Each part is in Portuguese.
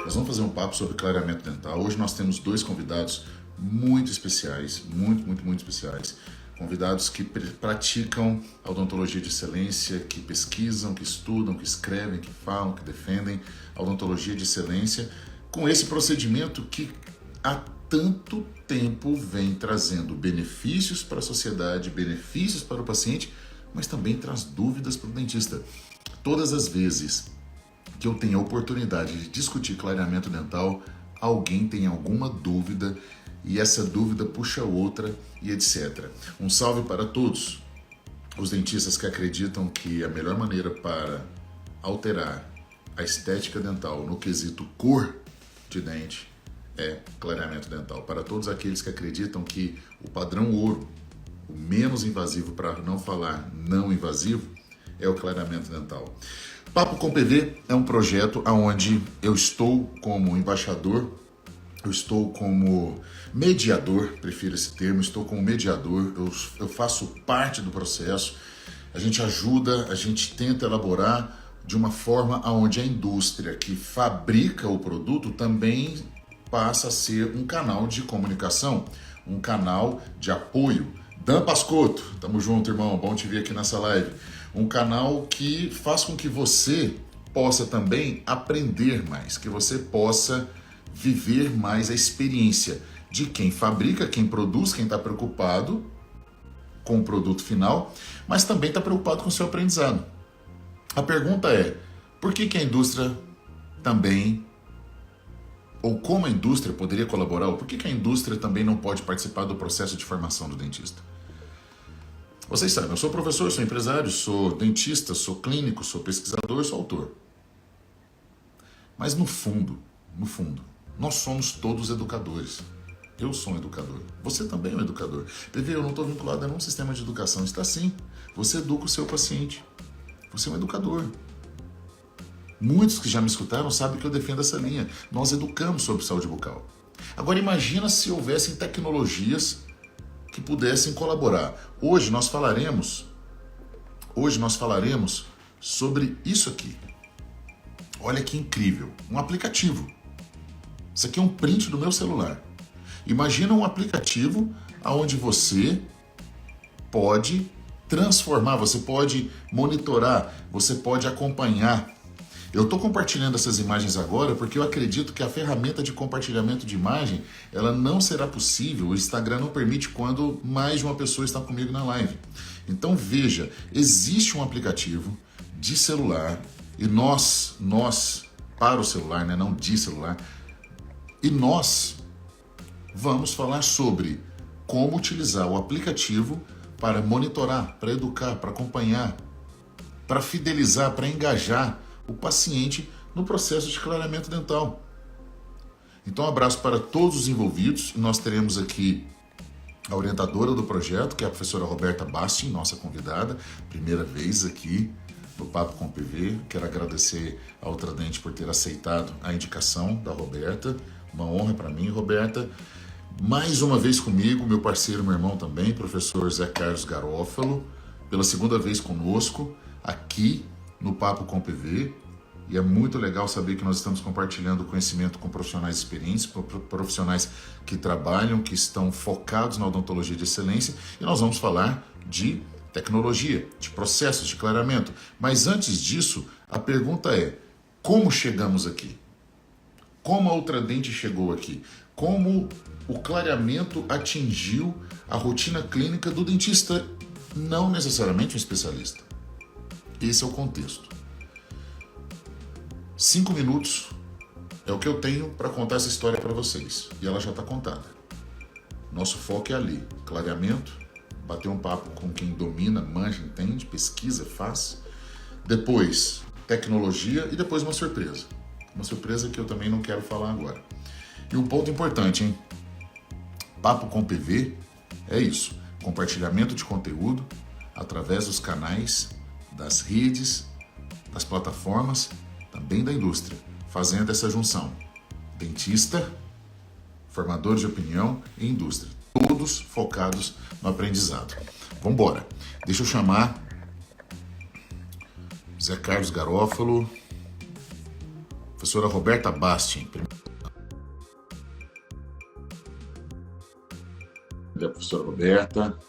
Nós vamos fazer um papo sobre clareamento dental. Hoje nós temos dois convidados muito especiais, muito especiais. Convidados que praticam a odontologia de excelência, que pesquisam, que estudam, que escrevem, que falam, que defendem a odontologia de excelência com esse procedimento que há tanto tempo vem trazendo benefícios para a sociedade, benefícios para o paciente, mas também traz dúvidas para o dentista. Todas as vezes que eu tenho a oportunidade de discutir clareamento dental, alguém tem alguma dúvida e essa dúvida puxa outra e etc. Um salve para todos os dentistas que acreditam que a melhor maneira para alterar a estética dental no quesito cor de dente é clareamento dental. Para todos aqueles que acreditam que o padrão ouro, o menos invasivo, para não falar não invasivo, é o clareamento dental. Papo com PV é um projeto onde eu estou como embaixador, eu estou como mediador, prefiro esse termo, estou como mediador, eu faço parte do processo, a gente ajuda, a gente tenta elaborar de uma forma onde a indústria que fabrica o produto também passa a ser um canal de comunicação, um canal de apoio. Dan Pascotto, tamo junto, irmão, bom te ver aqui nessa live. Um canal que faz com que você possa também aprender mais, que você possa viver mais a experiência de quem fabrica, quem produz, quem está preocupado com o produto final, mas também está preocupado com o seu aprendizado. A pergunta é, por que a indústria também, ou como a indústria poderia colaborar, ou por que a indústria também não pode participar do processo de formação do dentista? Vocês sabem, eu sou professor, sou empresário, sou dentista, sou clínico, sou pesquisador, sou autor. Mas no fundo, nós somos todos educadores. Eu sou um educador. Você também é um educador. PV, eu não estou vinculado a nenhum sistema de educação. Está sim. Você educa o seu paciente. Você é um educador. Muitos que já me escutaram sabem que eu defendo essa linha. Nós educamos sobre saúde bucal. Agora imagina se houvessem tecnologias que pudessem colaborar. Hoje nós falaremos sobre isso aqui. Olha que incrível, um aplicativo. Isso aqui é um print do meu celular. Imagina um aplicativo onde você pode transformar, você pode monitorar, você pode acompanhar. Eu estou compartilhando essas imagens agora porque eu acredito que a ferramenta de compartilhamento de imagem, ela não será possível, o Instagram não permite quando mais de uma pessoa está comigo na live. Então veja, existe um aplicativo de celular e nós para o celular, né, não de celular, e nós vamos falar sobre como utilizar o aplicativo para monitorar, para educar, para acompanhar, para fidelizar, para engajar o paciente no processo de clareamento dental. Então, um abraço para todos os envolvidos. Nós teremos aqui a orientadora do projeto, que é a professora Roberta Bastin, nossa convidada, primeira vez aqui no Papo com PV. Quero agradecer ao Ultradente por ter aceitado a indicação da Roberta. Uma honra para mim, Roberta. Mais uma vez comigo, meu parceiro, meu irmão também, professor Zé Carlos Garofalo, pela segunda vez conosco, aqui no Papo com PV, e é muito legal saber que nós estamos compartilhando conhecimento com profissionais experientes, profissionais que trabalham, que estão focados na odontologia de excelência, e nós vamos falar de tecnologia, de processos, de clareamento. Mas antes disso, a pergunta é, como chegamos aqui? Como a Ultradente chegou aqui? Como o clareamento atingiu a rotina clínica do dentista, não necessariamente um especialista? Esse é o contexto. 5 minutos é o que eu tenho para contar essa história para vocês. E ela já está contada. Nosso foco é ali. Clareamento, bater um papo com quem domina, manja, entende, pesquisa, faz. Depois, tecnologia e depois uma surpresa. Uma surpresa que eu também não quero falar agora. E um ponto importante, hein? Papo com PV é isso. Compartilhamento de conteúdo através dos canais, das redes, das plataformas, também da indústria, fazendo essa junção. Dentista, formador de opinião e indústria. Todos focados no aprendizado. Vamos embora. Deixa eu chamar Zé Carlos Garofalo. Professora Roberta Bastin. A professora Roberta.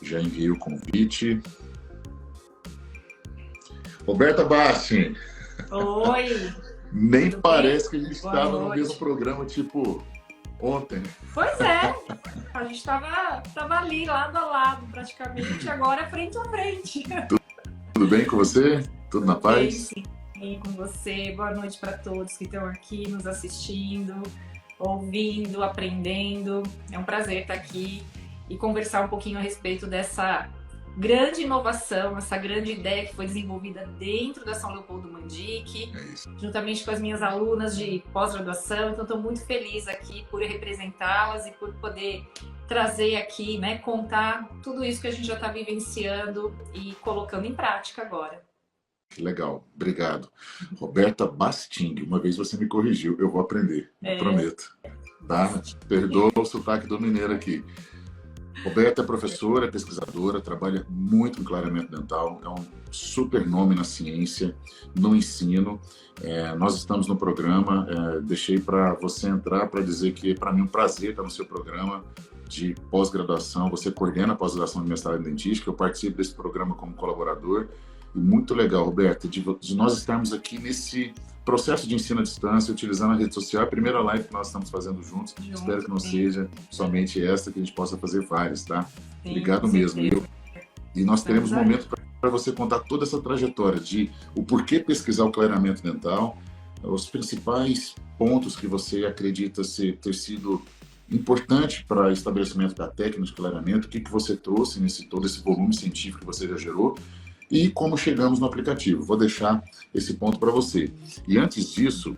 Já enviei o convite. Roberta Bastin. Oi. Nem parece que a gente estava no mesmo programa, tipo, ontem. Pois é. A gente estava ali, lado a lado, praticamente. Agora, frente a frente. Tudo bem com você? Tudo na paz? Sim, com você. Boa noite para todos que estão aqui nos assistindo, ouvindo, aprendendo. É um prazer estar aqui e conversar um pouquinho a respeito dessa grande inovação, essa grande ideia que foi desenvolvida dentro da São Leopoldo Mandic, juntamente com as minhas alunas de pós-graduação. Então, estou muito feliz aqui por representá-las e por poder trazer aqui, né, contar tudo isso que a gente já está vivenciando e colocando em prática agora. Que legal, obrigado. Roberta Bastin, uma vez você me corrigiu, eu vou aprender, prometo. Tá? Perdoa o sotaque do mineiro aqui. Roberta é professora, pesquisadora, trabalha muito em clareamento dental, é um super nome na ciência, no ensino. Nós estamos no programa, deixei para você entrar para dizer que para mim é um prazer estar no seu programa de pós-graduação. Você coordena a pós-graduação de mestrado em dentística, eu participo desse programa como colaborador. E muito legal, Roberta, de nós estarmos aqui nesse processo de ensino à distância, utilizando a rede social. A primeira live que nós estamos fazendo juntos. Espero que não seja somente esta, que a gente possa fazer várias, tá? Sim, obrigado mesmo. E nós teremos um momento para você contar toda essa trajetória de o porquê pesquisar o clareamento dental, os principais pontos que você acredita ter sido importante para o estabelecimento da técnica de clareamento, o que você trouxe nesse todo esse volume científico que você já gerou, e como chegamos no aplicativo. Vou deixar esse ponto para você. E antes disso,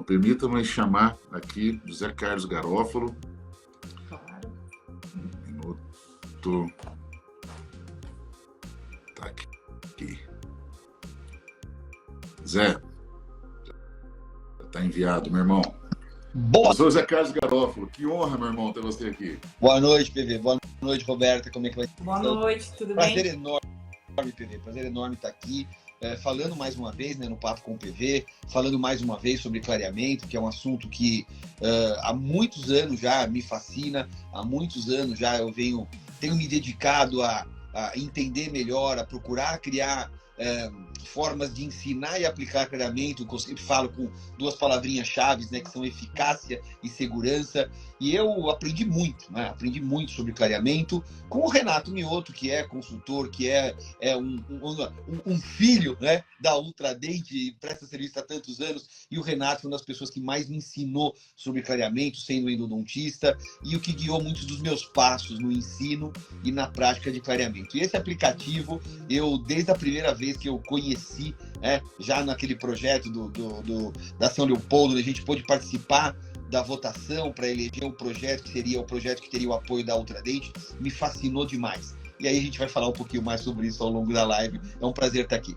permita-me chamar aqui José Carlos Garófalo. Claro. Um minuto. Tá aqui. Zé, tá enviado, meu irmão. Boa. Eu sou o José Carlos Garófalo. Que honra, meu irmão, ter você aqui. Boa noite, PV. Boa noite, Roberta. Como é que vai? Boa noite, tudo bem? Prazer enorme, PV. Prazer enorme estar aqui, falando mais uma vez, né, no Papo com o PV, falando mais uma vez sobre clareamento, que é um assunto que há muitos anos já me fascina, há muitos anos já eu tenho me dedicado a entender melhor, a procurar criar formas de ensinar e aplicar clareamento, que eu sempre falo com duas palavrinhas-chave, né, que são eficácia e segurança. E eu aprendi muito, né? Aprendi muito sobre clareamento com o Renato Mioto, que é consultor, que é um filho, né, da Ultradent e presta serviço há tantos anos. E o Renato foi uma das pessoas que mais me ensinou sobre clareamento, sendo endodontista, e o que guiou muitos dos meus passos no ensino e na prática de clareamento. E esse aplicativo, desde a primeira vez que eu conheci, já naquele projeto da São Leopoldo, a gente pôde participar da votação para eleger o projeto que seria o projeto que teria o apoio da Ultradent, me fascinou demais. E aí a gente vai falar um pouquinho mais sobre isso ao longo da live. É um prazer estar aqui.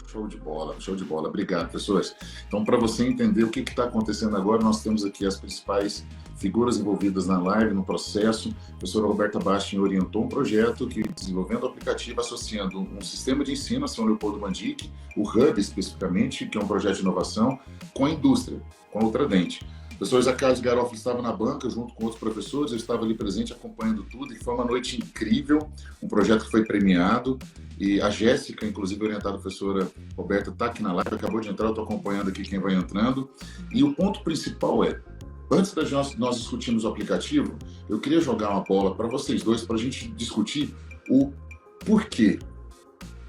Show de bola, show de bola. Obrigado, pessoas. Então, para você entender o que está acontecendo agora, nós temos aqui as principais figuras envolvidas na live, no processo. A professora Roberta Bastin orientou um projeto que, desenvolvendo o aplicativo, associando um sistema de ensino a São Leopoldo Mandic, o Hub especificamente, que é um projeto de inovação, com a indústria, com a Ultradent. O professor José Carlos Garófalo estava na banca junto com outros professores, eu estava ali presente acompanhando tudo, e foi uma noite incrível, um projeto que foi premiado, e a Jéssica, inclusive orientada a professora Roberta, está aqui na live, acabou de entrar, eu estou acompanhando aqui quem vai entrando, e o ponto principal antes da nós discutirmos o aplicativo, eu queria jogar uma bola para vocês dois, para a gente discutir o porquê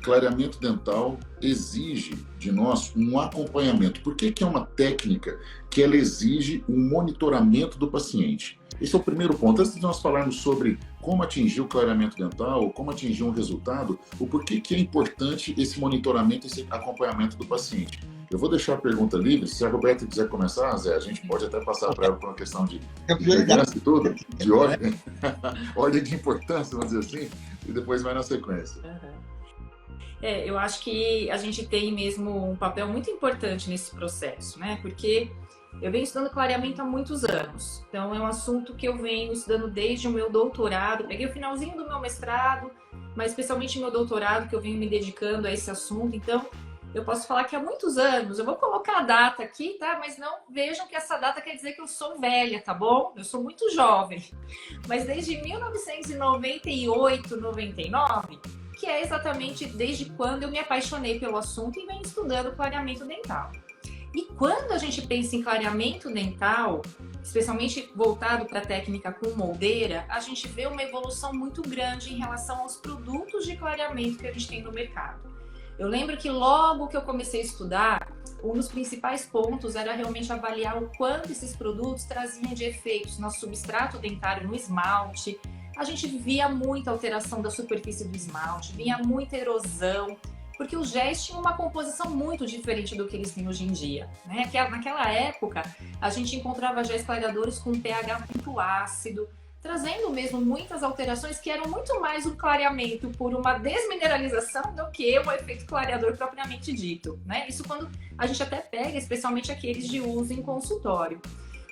clareamento dental exige de nós um acompanhamento. Por que é uma técnica que ela exige um monitoramento do paciente? Esse é o primeiro ponto. Antes de nós falarmos sobre como atingir o clareamento dental, como atingir um resultado, o porquê que é importante esse monitoramento, esse acompanhamento do paciente. Eu vou deixar a pergunta livre. Se a Roberta quiser começar, Zé, a gente pode até passar para ela por uma questão de importância e tudo, de ordem, ordem de importância, vamos dizer assim, e depois vai na sequência. Eu acho que a gente tem mesmo um papel muito importante nesse processo, né? Porque eu venho estudando clareamento há muitos anos. Então, é um assunto que eu venho estudando desde o meu doutorado. Peguei o finalzinho do meu mestrado, mas especialmente meu doutorado, que eu venho me dedicando a esse assunto. Então, eu posso falar que há muitos anos, eu vou colocar a data aqui, tá? Mas não vejam que essa data quer dizer que eu sou velha, tá bom? Eu sou muito jovem. Mas desde 1998, 99, que é exatamente desde quando eu me apaixonei pelo assunto e venho estudando clareamento dental. E quando a gente pensa em clareamento dental, especialmente voltado para a técnica com moldeira, a gente vê uma evolução muito grande em relação aos produtos de clareamento que a gente tem no mercado. Eu lembro que logo que eu comecei a estudar, um dos principais pontos era realmente avaliar o quanto esses produtos traziam de efeitos no substrato dentário, no esmalte. A gente via muita alteração da superfície do esmalte, via muita erosão, porque os géis tinham uma composição muito diferente do que eles têm hoje em dia, né? Naquela época, a gente encontrava géis clareadores com um pH muito ácido, trazendo mesmo muitas alterações que eram muito mais um clareamento por uma desmineralização do que um efeito clareador propriamente dito, né? Isso quando a gente até pega, especialmente aqueles de uso em consultório.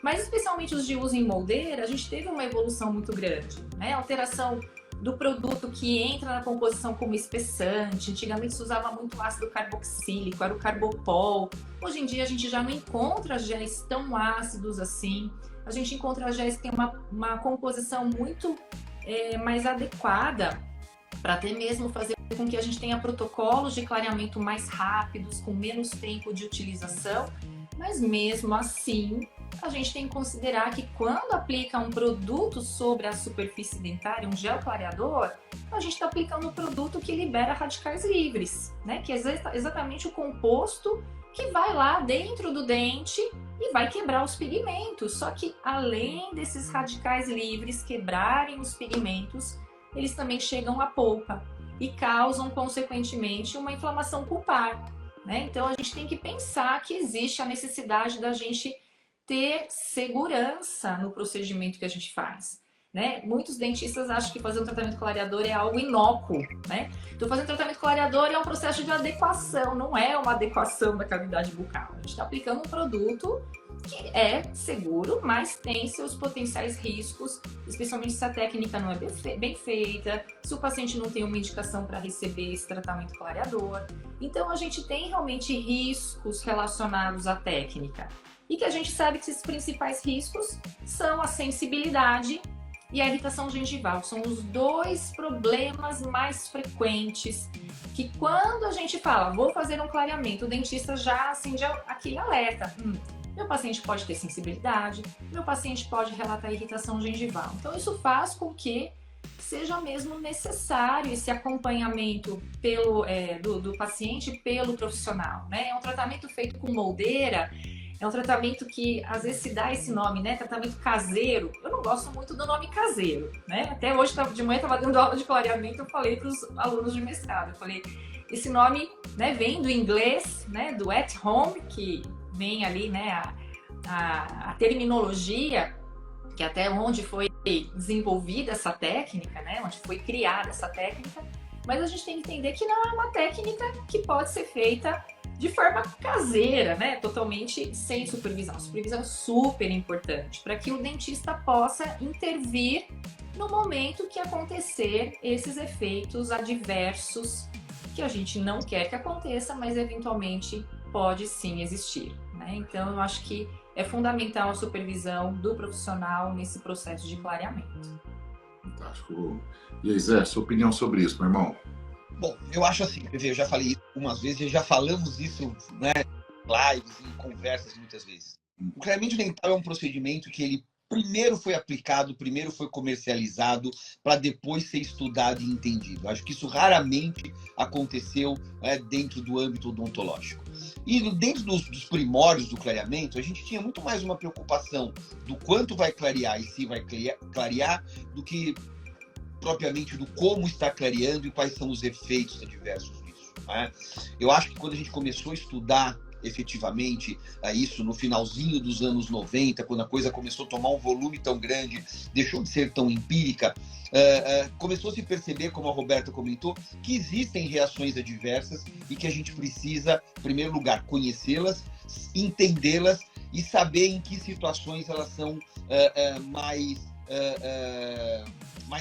Mas especialmente os de uso em moldeira, a gente teve uma evolução muito grande, né? A alteração do produto que entra na composição como espessante. Antigamente se usava muito ácido carboxílico, era o carbopol. Hoje em dia a gente já não encontra géis tão ácidos assim. A gente encontra géis que tem uma composição muito mais adequada para até mesmo fazer com que a gente tenha protocolos de clareamento mais rápidos, com menos tempo de utilização. Mas mesmo assim, a gente tem que considerar que quando aplica um produto sobre a superfície dentária, um gel clareador, a gente está aplicando um produto que libera radicais livres, né? Que é exatamente o composto que vai lá dentro do dente e vai quebrar os pigmentos. Só que além desses radicais livres quebrarem os pigmentos, eles também chegam à polpa e causam, consequentemente, uma inflamação pulpar, né? Então a gente tem que pensar que existe a necessidade da gente ter segurança no procedimento que a gente faz, né? Muitos dentistas acham que fazer um tratamento clareador é algo inócuo, né? Então fazer um tratamento clareador é um processo de adequação, não é uma adequação da cavidade bucal. A gente está aplicando um produto que é seguro, mas tem seus potenciais riscos, especialmente se a técnica não é bem feita, se o paciente não tem uma indicação para receber esse tratamento clareador. Então a gente tem realmente riscos relacionados à técnica. E que a gente sabe que esses principais riscos são a sensibilidade e a irritação gengival. São os dois problemas mais frequentes que quando a gente fala, vou fazer um clareamento, o dentista já acende aquele alerta. Meu paciente pode ter sensibilidade, meu paciente pode relatar irritação gengival. Então isso faz com que seja mesmo necessário esse acompanhamento do paciente pelo profissional, né? É um tratamento feito com moldeira. É um tratamento que às vezes se dá esse nome, né? Tratamento caseiro. Eu não gosto muito do nome caseiro, né? Até hoje de manhã estava dando aula de clareamento, eu falei para os alunos de mestrado, eu falei, esse nome, né, vem do inglês, né, do at home, que vem ali, né, a terminologia, que até onde foi desenvolvida essa técnica, né, onde foi criada essa técnica, mas a gente tem que entender que não é uma técnica que pode ser feita de forma caseira, né? Totalmente sem supervisão. Supervisão é super importante para que o dentista possa intervir no momento que acontecer esses efeitos adversos que a gente não quer que aconteça, mas eventualmente pode sim existir, né? Então eu acho que é fundamental a supervisão do profissional nesse processo de clareamento. Fantástico. E aí, Zé, sua opinião sobre isso, meu irmão? Bom, eu acho assim, eu já falei isso algumas vezes e já falamos isso, né, em lives, em conversas muitas vezes. O clareamento dental é um procedimento que ele primeiro foi aplicado, primeiro foi comercializado, para depois ser estudado e entendido. Acho que isso raramente aconteceu dentro do âmbito odontológico. E dentro dos primórdios do clareamento, a gente tinha muito mais uma preocupação do quanto vai clarear e se vai clarear, do que propriamente do como está clareando e quais são os efeitos adversos disso, né? Eu acho que quando a gente começou a estudar efetivamente isso no finalzinho dos anos 90, quando a coisa começou a tomar um volume tão grande, deixou de ser tão empírica, começou a se perceber, como a Roberta comentou, que existem reações adversas e que a gente precisa, em primeiro lugar, conhecê-las, entendê-las e saber em que situações elas são mais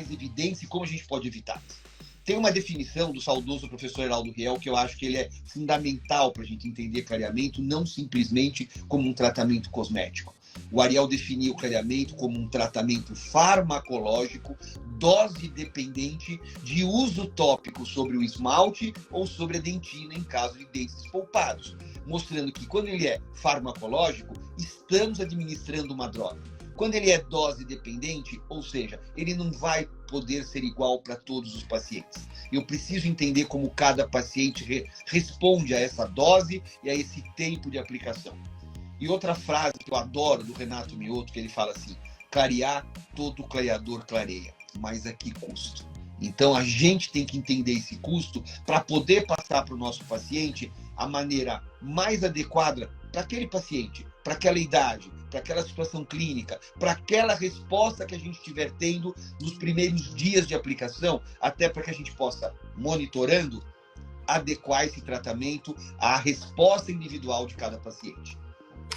evidentes e como a gente pode evitá-las. Tem uma definição do saudoso professor Heraldo Riel que eu acho que ele é fundamental para a gente entender clareamento, não simplesmente como um tratamento cosmético. O Ariel definiu o clareamento como um tratamento farmacológico, dose dependente, de uso tópico sobre o esmalte ou sobre a dentina em caso de dentes despolpados, mostrando que quando ele é farmacológico, estamos administrando uma droga. Quando ele é dose dependente, ou seja, ele não vai poder ser igual para todos os pacientes. Eu preciso entender como cada paciente responde a essa dose e a esse tempo de aplicação. E outra frase que eu adoro do Renato Mioto, que ele fala assim: clarear, todo clareador clareia, mas a que custo? Então a gente tem que entender esse custo para poder passar para o nosso paciente a maneira mais adequada para aquele paciente, para aquela idade, para aquela situação clínica, para aquela resposta que a gente estiver tendo nos primeiros dias de aplicação, até para que a gente possa, monitorando, adequar esse tratamento à resposta individual de cada paciente.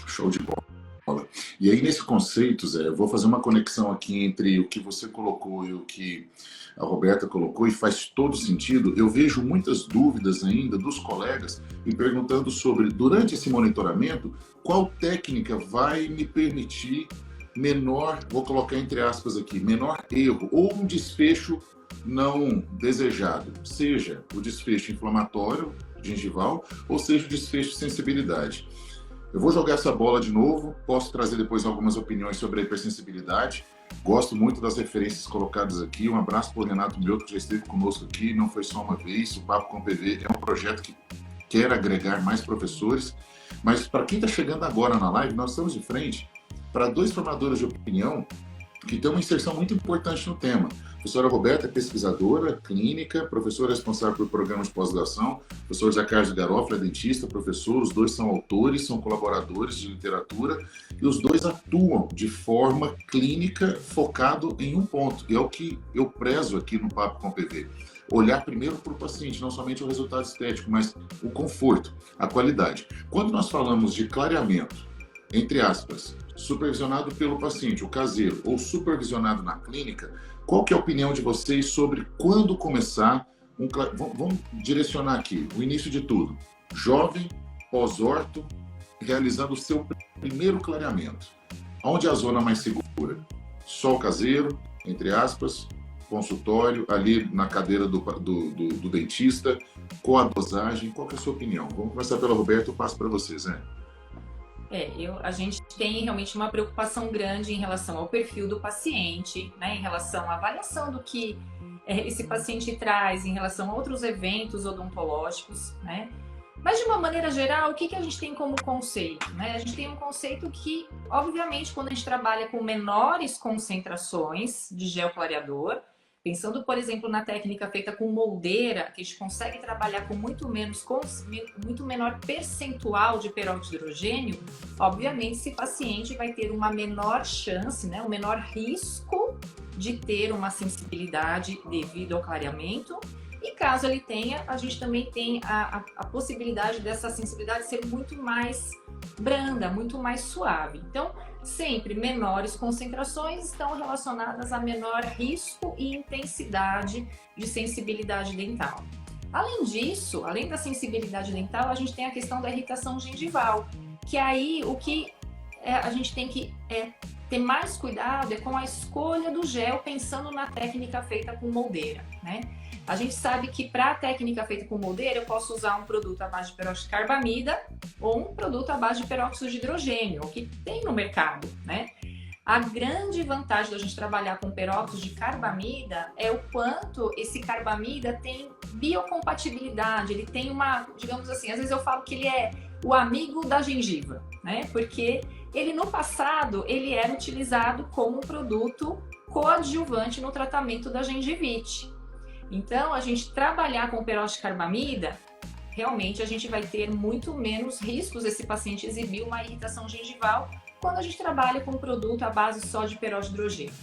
Show de bola. E aí, nesse conceito, Zé, eu vou fazer uma conexão aqui entre o que você colocou e o que a Roberta colocou, e faz todo sentido. Eu vejo muitas dúvidas ainda dos colegas me perguntando sobre, durante esse monitoramento, qual técnica vai me permitir menor, vou colocar entre aspas aqui, menor erro, ou um desfecho não desejado, seja o desfecho inflamatório, gengival, ou seja o desfecho de sensibilidade. Eu vou jogar essa bola de novo, posso trazer depois algumas opiniões sobre a hipersensibilidade. Gosto muito das referências colocadas aqui. Um abraço para o Renato Mioto, que já esteve conosco aqui, não foi só uma vez. O Papo com o PV é um projeto que quer agregar mais professores. Mas para quem está chegando agora na live, nós estamos de frente para dois formadores de opinião que têm uma inserção muito importante no tema. A professora Roberta é pesquisadora clínica, professora responsável por programas de pós-graduação, professor Zé Carlos Garofalo é dentista, professor, os dois são autores, são colaboradores de literatura, e os dois atuam de forma clínica focado em um ponto, e é o que eu prezo aqui no Papo com o PV. Olhar primeiro para o paciente, não somente o resultado estético, mas o conforto, a qualidade. Quando nós falamos de clareamento, entre aspas, supervisionado pelo paciente, o caseiro, ou supervisionado na clínica, qual que é a opinião de vocês sobre quando começar vamos direcionar aqui, o início de tudo. Jovem, pós-orto, realizando o seu primeiro clareamento. Onde é a zona mais segura? Só o caseiro, entre aspas, consultório, ali na cadeira do dentista, com a dosagem. Qual que é a sua opinião? Vamos começar pela Roberta, eu passo para vocês, né? A gente tem realmente uma preocupação grande em relação ao perfil do paciente, né, em relação à avaliação do que esse paciente traz, em relação a outros eventos odontológicos, né? Mas, de uma maneira geral, o que a gente tem como conceito, né? A gente tem um conceito que, obviamente, quando a gente trabalha com menores concentrações de gel clareador, pensando, por exemplo, na técnica feita com moldeira, que a gente consegue trabalhar com muito menor percentual de peróxido de hidrogênio, obviamente esse paciente vai ter uma menor chance, né, um menor risco de ter uma sensibilidade devido ao clareamento. E caso ele tenha, a gente também tem a possibilidade dessa sensibilidade ser muito mais branda, muito mais suave. Então, sempre menores concentrações estão relacionadas a menor risco e intensidade de sensibilidade dental. Além disso, além da sensibilidade dental, a gente tem a questão da irritação gengival, que aí o que a gente tem que ter mais cuidado é com a escolha do gel, pensando na técnica feita com moldeira, né? A gente sabe que para a técnica feita com moldeira, eu posso usar um produto à base de peróxido de carbamida ou um produto à base de peróxido de hidrogênio, o que tem no mercado, né? A grande vantagem da gente trabalhar com peróxido de carbamida é o quanto esse carbamida tem biocompatibilidade, ele tem uma, digamos assim, às vezes eu falo que ele é o amigo da gengiva, né? Porque ele no passado, ele era utilizado como um produto coadjuvante no tratamento da gengivite. Então, a gente trabalhar com peróxido de carbamida, realmente a gente vai ter muito menos riscos desse paciente exibir uma irritação gengival quando a gente trabalha com um produto à base só de peróxido de hidrogênio.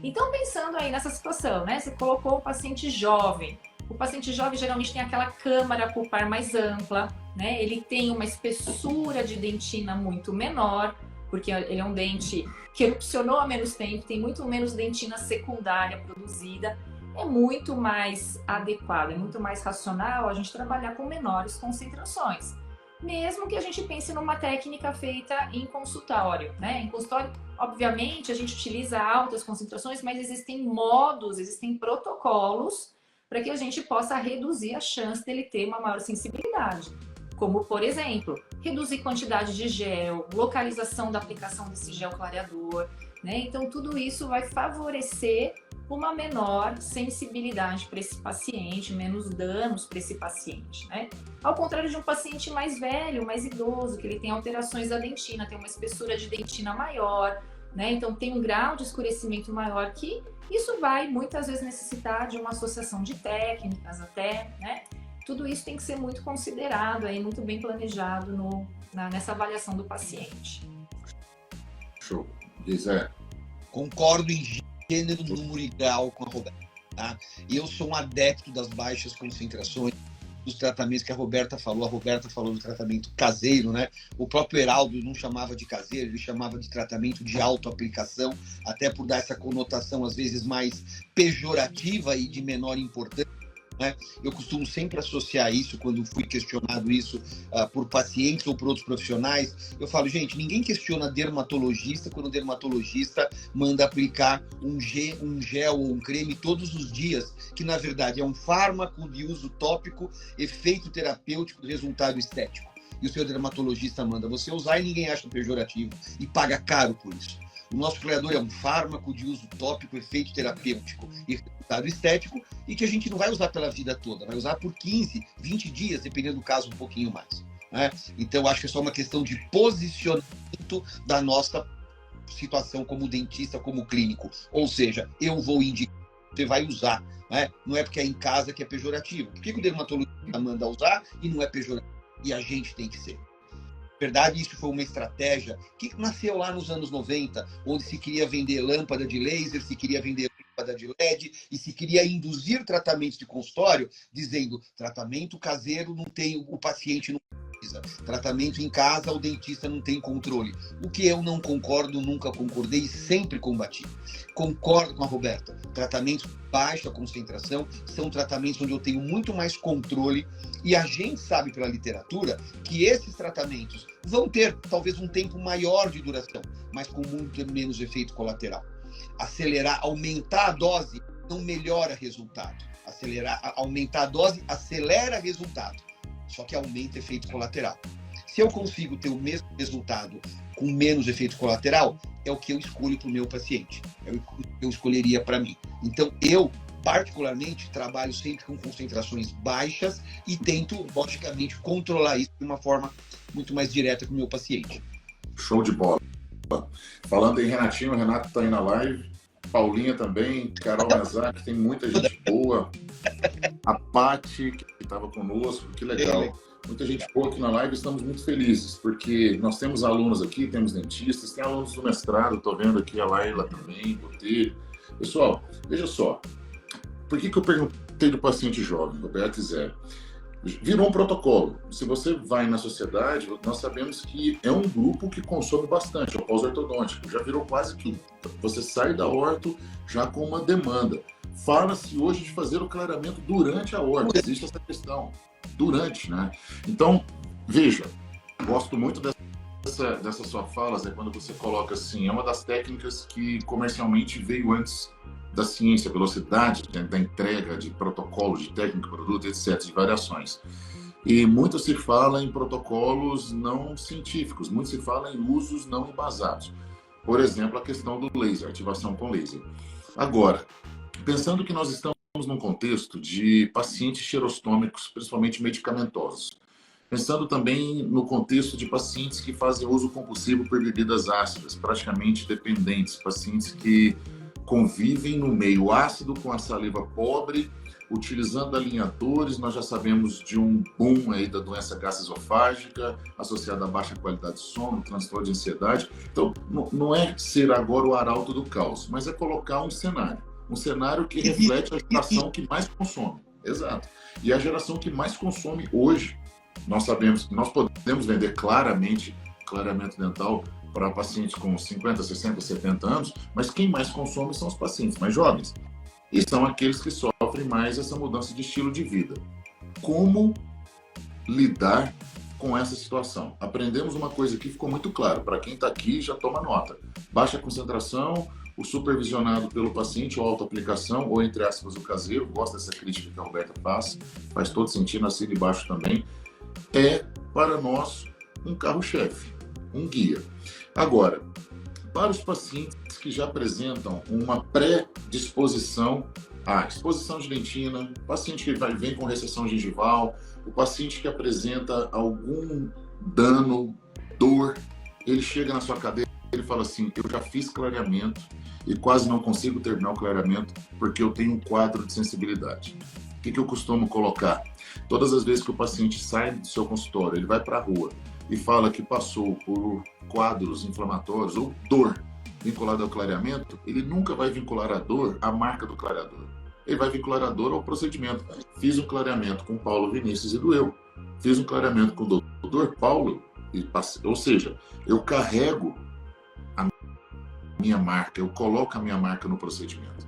Então, pensando aí nessa situação, né? Você colocou o paciente jovem. O paciente jovem geralmente tem aquela câmara pulpar mais ampla, né? Ele tem uma espessura de dentina muito menor, porque ele é um dente que erupcionou há menos tempo, tem muito menos dentina secundária produzida. é muito mais adequado, é muito mais racional a gente trabalhar com menores concentrações. Mesmo que a gente pense numa técnica feita em consultório, né? Em consultório, obviamente, a gente utiliza altas concentrações, mas existem modos, existem protocolos para que a gente possa reduzir a chance dele ter uma maior sensibilidade. Como, por exemplo, reduzir quantidade de gel, localização da aplicação desse gel clareador, né? Então, tudo isso vai favorecer uma menor sensibilidade para esse paciente, menos danos para esse paciente, né? Ao contrário de um paciente mais velho, mais idoso, que ele tem alterações da dentina, tem uma espessura de dentina maior, né? Então tem um grau de escurecimento maior que isso vai muitas vezes necessitar de uma associação de técnicas até, né? Tudo isso tem que ser muito considerado aí, muito bem planejado nessa avaliação do paciente. Show. Gisele. Concordo em gênero, número e grau com a Roberta. Tá? Eu sou um adepto das baixas concentrações, dos tratamentos que a Roberta falou. A Roberta falou do tratamento caseiro, né? O próprio Heraldo não chamava de caseiro, ele chamava de tratamento de autoaplicação, até por dar essa conotação às vezes mais pejorativa e de menor importância. Né? Eu costumo sempre associar isso, quando fui questionado isso por pacientes ou por outros profissionais. Eu falo, gente, ninguém questiona dermatologista quando o dermatologista manda aplicar um gel ou um creme todos os dias, que na verdade é um fármaco de uso tópico, efeito terapêutico, resultado estético. E o seu dermatologista manda você usar e ninguém acha pejorativo e paga caro por isso. O nosso clareador é um fármaco de uso tópico, efeito terapêutico e resultado estético, e que a gente não vai usar pela vida toda, vai usar por 15, 20 dias, dependendo do caso, um pouquinho mais. Né? Então, acho que é só uma questão de posicionamento da nossa situação como dentista, como clínico. Ou seja, eu vou indicar, você vai usar. Né? Não é porque é em casa que é pejorativo. Por que o dermatologista manda usar e não é pejorativo? E a gente tem que ser. Verdade, isso foi uma estratégia que nasceu lá nos anos 90, onde se queria vender lâmpada de laser, se queria vender lâmpada de LED e se queria induzir tratamentos de consultório, dizendo tratamento caseiro não tem, o paciente não precisa, tratamento em casa o dentista não tem controle. O que eu não concordo, nunca concordei e sempre combati. Concordo com a Roberta, tratamentos de baixa concentração são tratamentos onde eu tenho muito mais controle, e a gente sabe pela literatura que esses tratamentos vão ter talvez um tempo maior de duração, mas com muito menos efeito colateral. Aumentar a dose não melhora resultado. Aumentar a dose acelera resultado, só que aumenta efeito colateral. Se eu consigo ter o mesmo resultado com menos efeito colateral, é o que eu escolho para o meu paciente, é o que eu escolheria para mim. Então, eu, particularmente, trabalho sempre com concentrações baixas e tento, logicamente, controlar isso de uma forma muito mais direta com o meu paciente. Show de bola. Falando em Renatinho, o Renato está aí na live, Paulinha também, Carol Mazak, tem muita gente boa, a Paty, que estava conosco, que legal. Muita gente boa aqui na live, estamos muito felizes, porque nós temos alunos aqui, temos dentistas, tem alunos do mestrado, estou vendo aqui a Laila também, Botelho. Pessoal, veja só, por que eu perguntei do paciente jovem, Roberto e Zé? Virou um protocolo. Se você vai na sociedade, nós sabemos que é um grupo que consome bastante, é o pós-ortodôntico. Já virou quase que você sai da orto já com uma demanda. Fala-se hoje de fazer o clareamento durante a orto. Existe essa questão. Durante, né? Então, veja, gosto muito dessa sua fala, Zé, quando você coloca assim, é uma das técnicas que comercialmente veio antes da ciência, velocidade da entrega de protocolo, de técnica, produto, etc., de variações. E muito se fala em protocolos não científicos, muito se fala em usos não embasados. Por exemplo, a questão do laser, ativação com laser. Agora, pensando que nós estamos num contexto de pacientes xerostômicos, principalmente medicamentosos, pensando também no contexto de pacientes que fazem uso compulsivo por bebidas ácidas, praticamente dependentes, pacientes que convivem no meio ácido com a saliva pobre, utilizando alinhadores. Nós já sabemos de um boom aí da doença gastroesofágica associada à baixa qualidade de sono, transtorno de ansiedade. Então, não é ser agora o arauto do caos, mas é colocar um cenário que reflete a geração que mais consome. Exato. E a geração que mais consome hoje, nós sabemos que nós podemos vender claramente clareamento dental para pacientes com 50, 60, 70 anos, mas quem mais consome são os pacientes mais jovens. e são aqueles que sofrem mais essa mudança de estilo de vida. Como lidar com essa situação? Aprendemos uma coisa aqui, ficou muito claro, para quem está aqui já toma nota. Baixa concentração, o supervisionado pelo paciente, ou autoaplicação, ou entre aspas o caseiro, gosto dessa crítica que a Roberta faz todo sentido, assim de baixo também, é para nós um carro-chefe, um guia. Agora, para os pacientes que já apresentam uma predisposição à exposição de dentina, paciente que vem com recessão gengival, o paciente que apresenta algum dano, dor, ele chega na sua cadeira e ele fala assim, eu já fiz clareamento e quase não consigo terminar o clareamento porque eu tenho um quadro de sensibilidade. O que eu costumo colocar? Todas as vezes que o paciente sai do seu consultório, ele vai para a rua e fala que passou por quadros inflamatórios ou dor vinculada ao clareamento, ele nunca vai vincular a dor à marca do clareador. Ele vai vincular a dor ao procedimento. Fiz um clareamento com Paulo Vinícius e doeu. Fiz um clareamento com o doutor Paulo, ou seja, eu carrego a minha marca, eu coloco a minha marca no procedimento.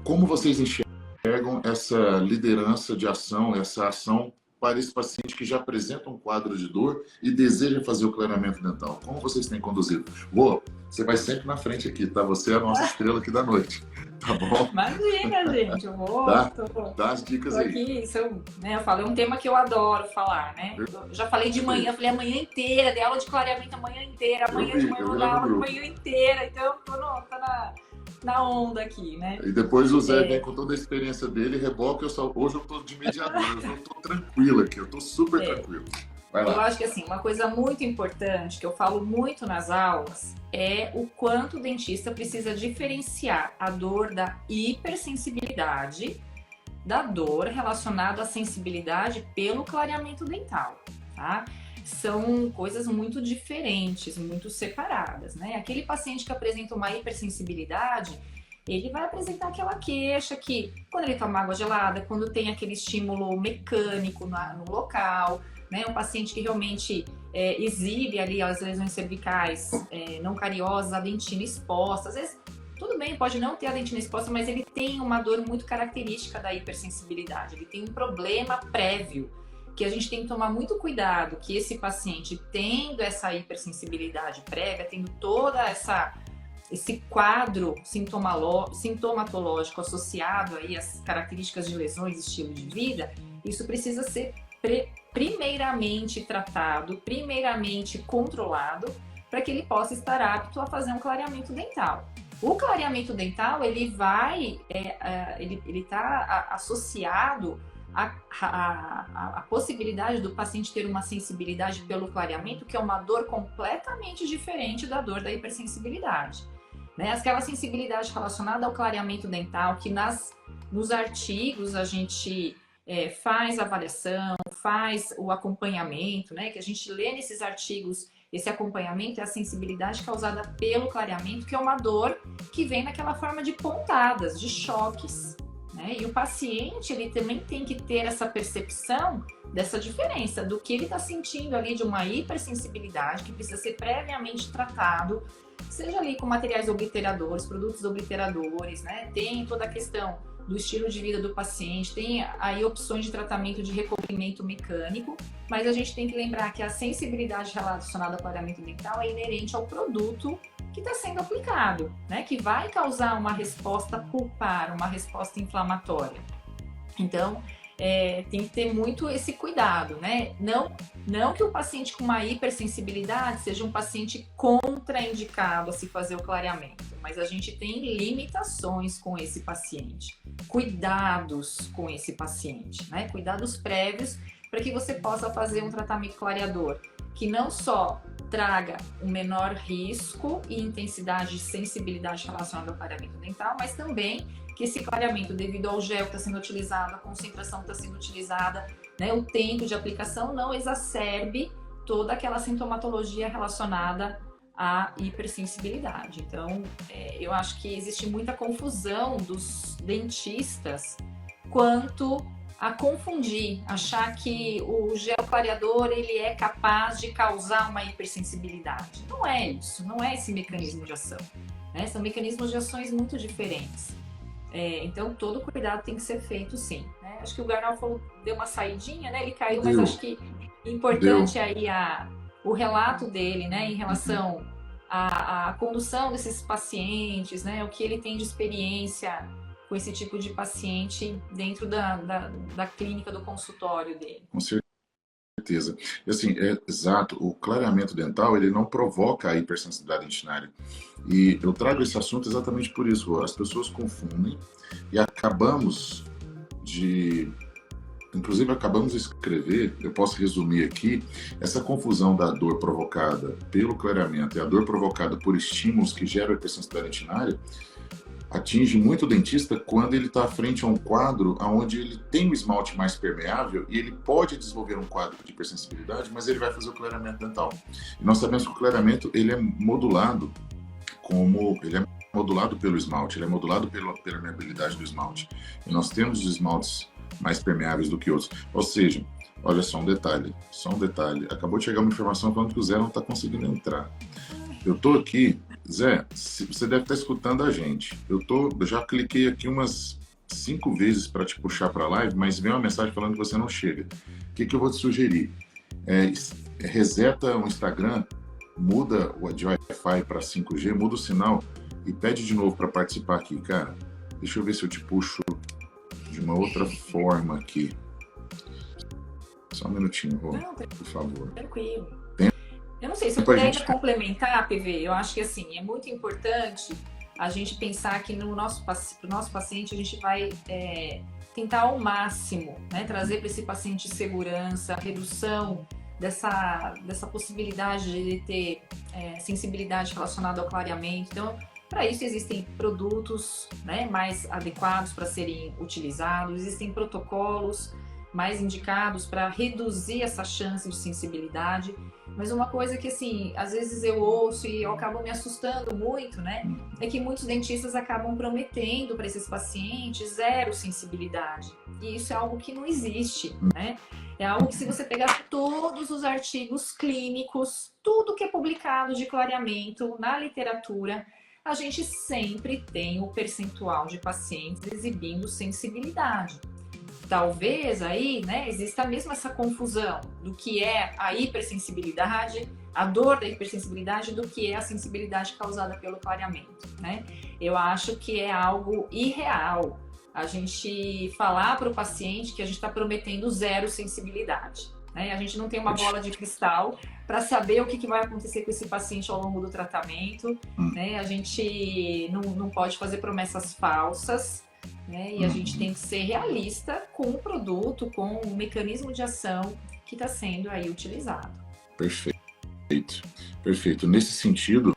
Como vocês enxergam essa liderança de ação, essa ação para esse paciente que já apresenta um quadro de dor e deseja fazer o clareamento dental? Como vocês têm conduzido? Boa, você vai sempre na frente aqui, tá? Você é a nossa estrela aqui da noite, tá bom? Imagina, gente, eu vou... Dá as dicas aí. Aqui, eu falei um tema que eu adoro falar, né? Eu já falei de manhã, falei a manhã inteira, dei aula de clareamento a manhã inteira, amanhã de manhã eu vou dar aula a manhã inteira, então eu tô na onda aqui, né? E depois o Zé vem com toda a experiência dele, reboca, hoje eu tô de mediador, eu tô tranquilo aqui, eu tô super tranquilo. Vai lá. Eu acho que assim, uma coisa muito importante, que eu falo muito nas aulas, é o quanto o dentista precisa diferenciar a dor da hipersensibilidade da dor relacionada à sensibilidade pelo clareamento dental, tá? São coisas muito diferentes, muito separadas, né? Aquele paciente que apresenta uma hipersensibilidade, ele vai apresentar aquela queixa que, quando ele toma água gelada, quando tem aquele estímulo mecânico no local, né? Um paciente que realmente exibe ali as lesões cervicais não cariosas, a dentina exposta, às vezes tudo bem, pode não ter a dentina exposta, mas ele tem uma dor muito característica da hipersensibilidade, ele tem um problema prévio, que a gente tem que tomar muito cuidado, que esse paciente tendo essa hipersensibilidade prévia, tendo toda esse quadro sintomatológico associado aí às características de lesões e estilo de vida, isso precisa ser primeiramente tratado, primeiramente controlado, para que ele possa estar apto a fazer um clareamento dental. O clareamento dental, ele está associado a possibilidade do paciente ter uma sensibilidade pelo clareamento, que é uma dor completamente diferente da dor da hipersensibilidade, né? Aquela sensibilidade relacionada ao clareamento dental, que nos artigos a gente faz avaliação, faz o acompanhamento, né? Que a gente lê nesses artigos, esse acompanhamento é a sensibilidade causada pelo clareamento, que é uma dor que vem naquela forma de pontadas, de choques, né? E o paciente, ele também tem que ter essa percepção dessa diferença, do que ele está sentindo ali de uma hipersensibilidade, que precisa ser previamente tratado, seja ali com materiais obliteradores, produtos obliteradores, né? Tem toda a questão do estilo de vida do paciente, tem aí opções de tratamento de recobrimento mecânico, mas a gente tem que lembrar que a sensibilidade relacionada ao clareamento dental é inerente ao produto que está sendo aplicado, né? Que vai causar uma resposta pulpar, uma resposta inflamatória. Então, tem que ter muito esse cuidado, né? Não que o paciente com uma hipersensibilidade seja um paciente contraindicado a se fazer o clareamento, mas a gente tem limitações com esse paciente, cuidados com esse paciente, né? Cuidados prévios para que você possa fazer um tratamento clareador que não só traga um menor risco e intensidade de sensibilidade relacionada ao clareamento dental, mas também que esse clareamento, devido ao gel que está sendo utilizado, a concentração que está sendo utilizada, né, o tempo de aplicação, não exacerbe toda aquela sintomatologia relacionada à hipersensibilidade. Então, eu acho que existe muita confusão dos dentistas quanto a confundir, achar que o gel clareador ele é capaz de causar uma hipersensibilidade. Não é isso, não é esse mecanismo de ação, né? São mecanismos de ações muito diferentes. Então, todo cuidado tem que ser feito, sim. Né? Acho que o Garnal deu uma saidinha, né? Ele caiu, mas Deu, acho que deu. importante aí o relato dele, né? Em relação à condução desses pacientes, né? O que ele tem de experiência com esse tipo de paciente dentro da clínica, do consultório dele. Com certeza. E assim, é exato, o clareamento dental, ele não provoca a hipersensibilidade dentinária. E eu trago esse assunto exatamente por isso. As pessoas confundem e inclusive acabamos de escrever, eu posso resumir aqui, essa confusão da dor provocada pelo clareamento e a dor provocada por estímulos que geram hipersensibilidade dentinária atinge muito o dentista quando ele está frente a um quadro onde ele tem um esmalte mais permeável e ele pode desenvolver um quadro de hipersensibilidade, mas ele vai fazer o clareamento dental. E nós sabemos que o clareamento ele é modulado pelo esmalte, ele é modulado pela permeabilidade do esmalte. E nós temos os esmaltes mais permeáveis do que outros. Ou seja, olha só um detalhe. Acabou de chegar uma informação falando que o Zé não está conseguindo entrar. Eu estou aqui, Zé, você deve estar escutando a gente. Eu já cliquei aqui umas 5 vezes para te puxar para a live, mas vem uma mensagem falando que você não chega. O que eu vou te sugerir? Reseta o Instagram, muda o de Wi-Fi para 5G, muda o sinal e pede de novo para participar aqui, cara. Deixa eu ver se eu te puxo de uma outra forma aqui. Só um minutinho, Rô, por favor. Tranquilo. Eu não sei, se eu puder ainda complementar, PV, eu acho que assim, é muito importante a gente pensar que pro nosso paciente a gente vai tentar ao máximo, né, trazer para esse paciente segurança, redução dessa possibilidade de ele ter sensibilidade relacionada ao clareamento. Então, para isso existem produtos, né, mais adequados para serem utilizados, existem protocolos mais indicados para reduzir essa chance de sensibilidade. Mas uma coisa que, assim, às vezes eu ouço e eu acabo me assustando muito, né? É que muitos dentistas acabam prometendo para esses pacientes 0 sensibilidade. E isso é algo que não existe, né? É algo que, se você pegar todos os artigos clínicos, tudo que é publicado de clareamento na literatura, a gente sempre tem o percentual de pacientes exibindo sensibilidade. Talvez aí, né, exista mesmo essa confusão do que é a hipersensibilidade, a dor da hipersensibilidade, do que é a sensibilidade causada pelo clareamento, né? Eu acho que é algo irreal a gente falar para o paciente que a gente está prometendo 0 sensibilidade, né? A gente não tem uma bola de cristal para saber o que vai acontecer com esse paciente ao longo do tratamento, né? A gente não pode fazer promessas falsas, né? E a gente tem que ser realista com o produto, com o mecanismo de ação que está sendo aí utilizado. Perfeito. Nesse sentido,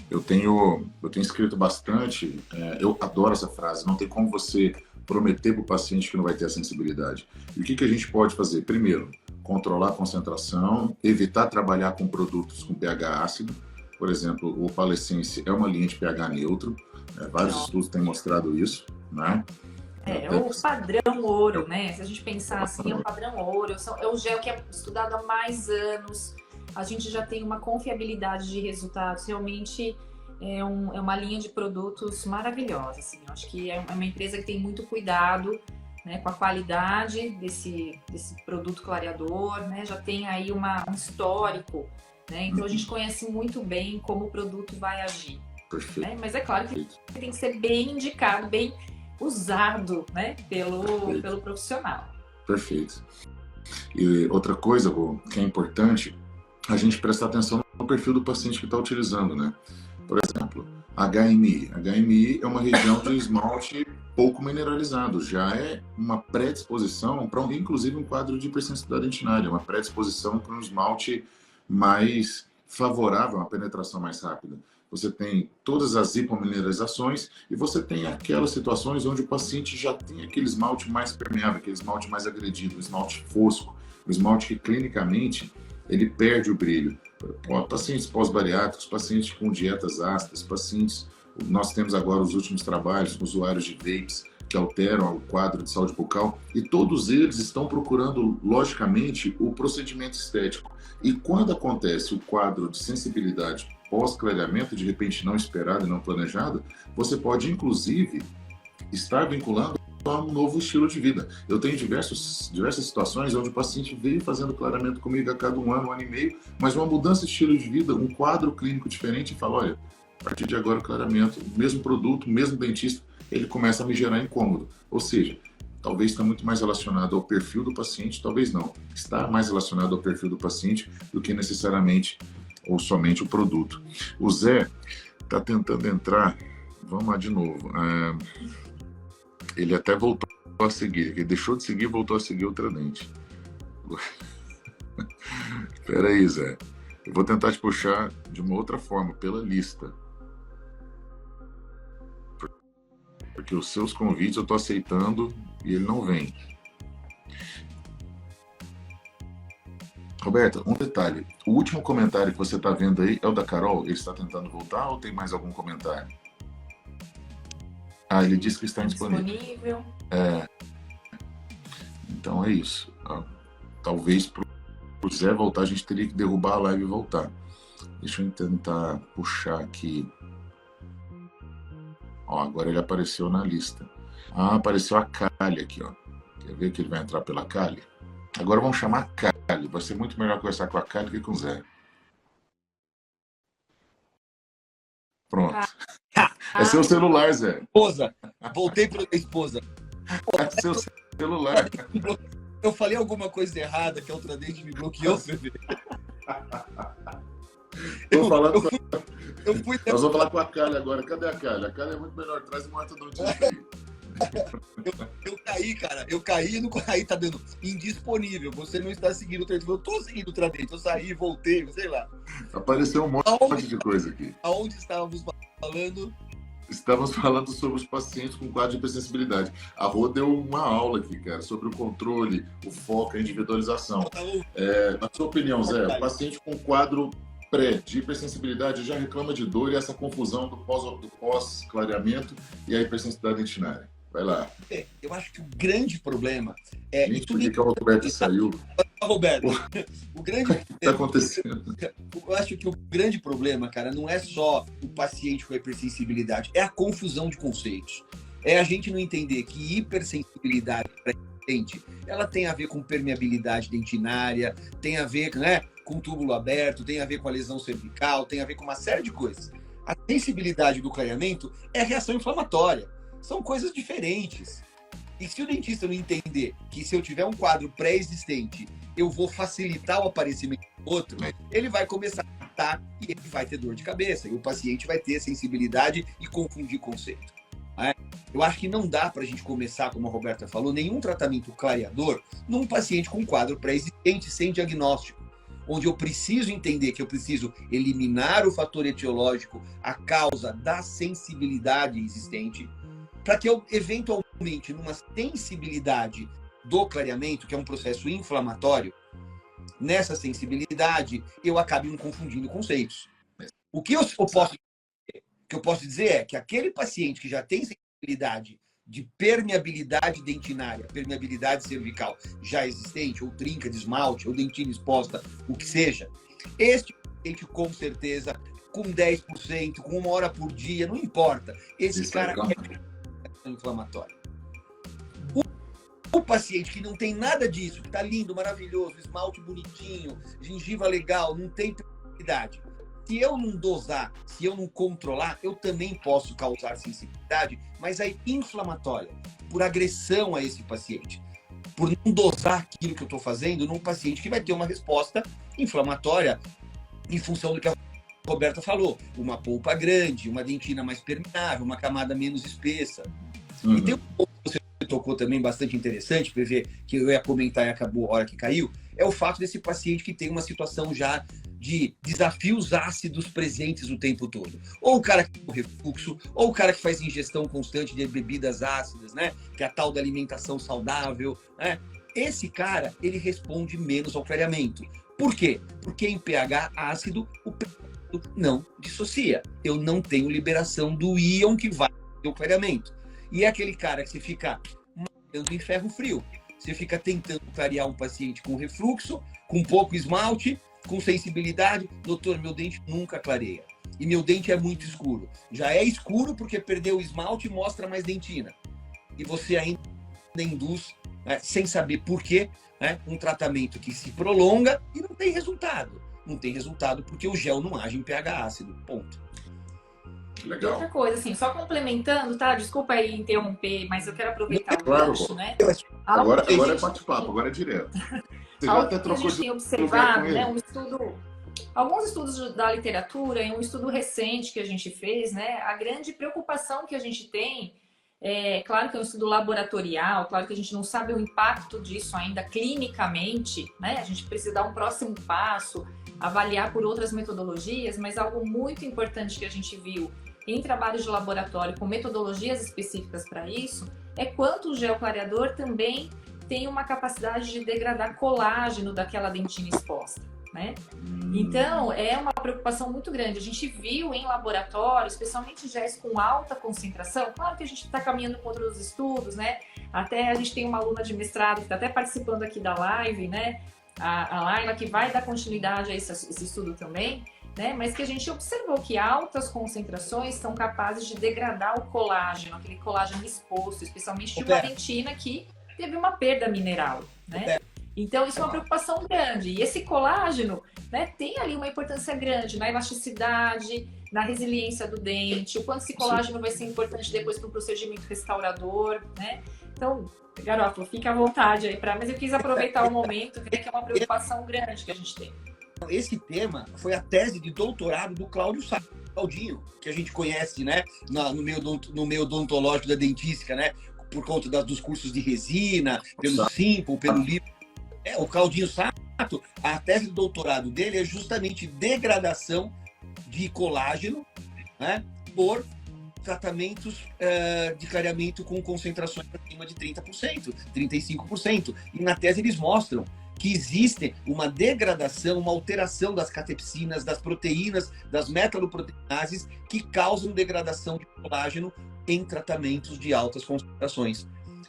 eu tenho escrito bastante, eu adoro essa frase, não tem como você prometer para o paciente que não vai ter a sensibilidade. E o que a gente pode fazer? Primeiro, controlar a concentração, evitar trabalhar com produtos com pH ácido. Por exemplo, o Palesense é uma linha de pH neutro, vários estudos têm mostrado isso, né? É o padrão ouro, né? Se a gente pensar assim, é o padrão ouro, é o gel que é estudado há mais anos, a gente já tem uma confiabilidade de resultados, realmente é uma linha de produtos maravilhosa, assim. Eu acho que é uma empresa que tem muito cuidado, né, com a qualidade desse produto clareador, né? Já tem aí um histórico, né? Então a gente conhece muito bem como o produto vai agir. Perfeito. Né? Mas é claro que tem que ser bem indicado, bem usado, né, pelo profissional. Perfeito. E outra coisa, Rô, que é importante, a gente prestar atenção no perfil do paciente que está utilizando, né? Por exemplo, HMI. HMI é uma região de esmalte pouco mineralizado, já é uma predisposição para, inclusive, um quadro de hipersensibilidade dentinária, uma predisposição para um esmalte mais favorável, uma penetração mais rápida. Você tem todas as hipomineralizações e você tem aquelas situações onde o paciente já tem aquele esmalte mais permeável, aquele esmalte mais agredido, o esmalte fosco, o esmalte que clinicamente ele perde o brilho. Pacientes pós-bariátricos, pacientes com dietas ácidas, pacientes... Nós temos agora os últimos trabalhos, usuários de vapes, que alteram o quadro de saúde bucal, e todos eles estão procurando, logicamente, o procedimento estético. E quando acontece o quadro de sensibilidade pós-clareamento, de repente não esperado e não planejado, você pode, inclusive, estar vinculando a um novo estilo de vida. Eu tenho diversas situações onde o paciente veio fazendo clareamento comigo a cada um ano e meio, mas uma mudança de estilo de vida, um quadro clínico diferente, e fala, olha, a partir de agora o clareamento, mesmo produto, mesmo dentista, ele começa a me gerar incômodo. Ou seja, talvez está muito mais relacionado ao perfil do paciente, talvez não. Está mais relacionado ao perfil do paciente do que necessariamente ou somente o produto. O Zé está tentando entrar, vamos lá de novo. Ele até voltou a seguir, ele deixou de seguir e voltou a seguir o Tradente. Espera aí, Zé. Eu vou tentar te puxar de uma outra forma, pela lista. Porque os seus convites eu estou aceitando e ele não vem. Roberta, um detalhe. O último comentário que você está vendo aí é o da Carol? Ele está tentando voltar ou tem mais algum comentário? Ah, ele disse que está indisponível. Então é isso. Talvez para o Zé voltar, a gente teria que derrubar a live e voltar. Deixa eu tentar puxar aqui. Ó, agora ele apareceu na lista. Ah, apareceu a Kali aqui, ó. Quer ver que ele vai entrar pela Kali? Agora vamos chamar a Kali. Vai ser muito melhor conversar com a Kali que com o Zé. Pronto. É seu celular, Zé. Esposa. Voltei para a esposa. É seu celular. Eu falei alguma coisa errada que a outra dente me bloqueou, bebê. Nós vamos falar com a Kali agora. Cadê a Kali? A Kali é muito melhor. Traz uma ortodontista aí. Eu caí, cara. Eu caí e não caí, tá dando indisponível. Você não está seguindo o Tradente. Eu tô seguindo o Tradente. Eu saí, voltei, sei lá. Apareceu um monte de coisa aqui. Aonde estávamos falando? Estamos falando sobre os pacientes com quadro de hipersensibilidade. A Rô deu uma aula aqui, cara, sobre o controle, o foco, a individualização. Na sua opinião, Zé, o paciente com quadro pré de hipersensibilidade já reclama de dor e essa confusão do pós-clareamento e a hipersensibilidade dentinária. Vai lá. Eu acho que o grande problema é... Gente, por que o Roberto saiu? Roberto, o grande... O que está acontecendo? Eu acho que o grande problema, cara, não é só o paciente com hipersensibilidade, é a confusão de conceitos. É a gente não entender que hipersensibilidade para dente, ela tem a ver com permeabilidade dentinária, tem a ver, né, com túbulo aberto, tem a ver com a lesão cervical, tem a ver com uma série de coisas. A sensibilidade do clareamento é reação inflamatória. São coisas diferentes. E se o dentista não entender que se eu tiver um quadro pré-existente, eu vou facilitar o aparecimento do outro, ele vai começar a tratar e ele vai ter dor de cabeça. E o paciente vai ter sensibilidade e confundir conceito. Eu acho que não dá para a gente começar, como a Roberta falou, nenhum tratamento clareador num paciente com quadro pré-existente sem diagnóstico, onde eu preciso entender que eu preciso eliminar o fator etiológico, a causa da sensibilidade existente, para que eu, eventualmente, numa sensibilidade do clareamento, que é um processo inflamatório, nessa sensibilidade, eu acabe me confundindo conceitos. O que eu posso dizer é que aquele paciente que já tem sensibilidade de permeabilidade dentinária, permeabilidade cervical já existente, ou trinca de esmalte, ou dentina exposta, o que seja, este paciente, com certeza, com 10%, com 1 hora por dia, não importa. Esse cara é inflamatória. O paciente que não tem nada disso, que está lindo, maravilhoso, esmalte bonitinho, gengiva legal, não tem permeabilidade. Se eu não dosar, se eu não controlar, eu também posso causar sensibilidade, mas aí inflamatória, por agressão a esse paciente. Por não dosar aquilo que eu estou fazendo num paciente que vai ter uma resposta inflamatória em função do que a Roberta falou. Uma polpa grande, uma dentina mais permeável, uma camada menos espessa. E tem um ponto que você tocou também bastante interessante, PV, que eu ia comentar e acabou a hora que caiu, é o fato desse paciente que tem uma situação já de desafios ácidos presentes o tempo todo. Ou o cara que tem refluxo, ou o cara que faz ingestão constante de bebidas ácidas, né? Que é a tal da alimentação saudável, né? Esse cara, ele responde menos ao clareamento. Por quê? Porque em pH ácido, o pH não dissocia. Eu não tenho liberação do íon que vai ao clareamento. E é aquele cara que você fica matando em ferro frio. Você fica tentando clarear um paciente com refluxo, com pouco esmalte, com sensibilidade. Doutor, meu dente nunca clareia. E meu dente é muito escuro. Já é escuro porque perdeu o esmalte e mostra mais dentina. e você ainda induz, né, sem saber por quê, né, um tratamento que se prolonga e não tem resultado. Não tem resultado porque o gel não age em pH ácido. Ponto. E outra coisa, assim, só complementando, tá? Desculpa aí interromper, mas eu quero aproveitar o gancho, né? Agora é bate-papo, agora é direto. Você já até trocou a gente tem observado, né, alguns estudos da literatura e um estudo recente que a gente fez, né? A grande preocupação que a gente tem, claro que é um estudo laboratorial, claro que a gente não sabe o impacto disso ainda clinicamente, né? A gente precisa dar um próximo passo, avaliar por outras metodologias, mas algo muito importante que a gente viu em trabalhos de laboratório com metodologias específicas para isso é quanto o gel clareador também tem uma capacidade de degradar colágeno daquela dentina exposta, né? Então, é uma preocupação muito grande. A gente viu em laboratório, especialmente géis com alta concentração, claro que a gente está caminhando com outros estudos, né? Até a gente tem uma aluna de mestrado que está até participando aqui da live, né? A Laila, que vai dar continuidade a esse estudo também, né? Mas que a gente observou que altas concentrações são capazes de degradar o colágeno, aquele colágeno exposto, especialmente de uma dentina que teve uma perda mineral, né? Então, isso é uma preocupação grande. E esse colágeno, né, tem ali uma importância grande na elasticidade, na resiliência do dente, o quanto esse colágeno vai ser importante depois para o procedimento restaurador, né? Então, Garofalo, fica à vontade aí, mas eu quis aproveitar o momento, ver que é uma preocupação grande que a gente tem. Esse tema foi a tese de doutorado do Cláudio Claudinho, que a gente conhece, né, no meio odontológico da dentística, né, por conta dos cursos de resina, pelo Simple, pelo livro. O Claudinho Sato, a tese de doutorado dele é justamente degradação de colágeno, né, por tratamentos de clareamento com concentrações acima de 30%, 35%. E na tese eles mostram que existe uma degradação, uma alteração das catepsinas, das proteínas, das metaloproteinases que causam degradação de colágeno em tratamentos de altas concentrações.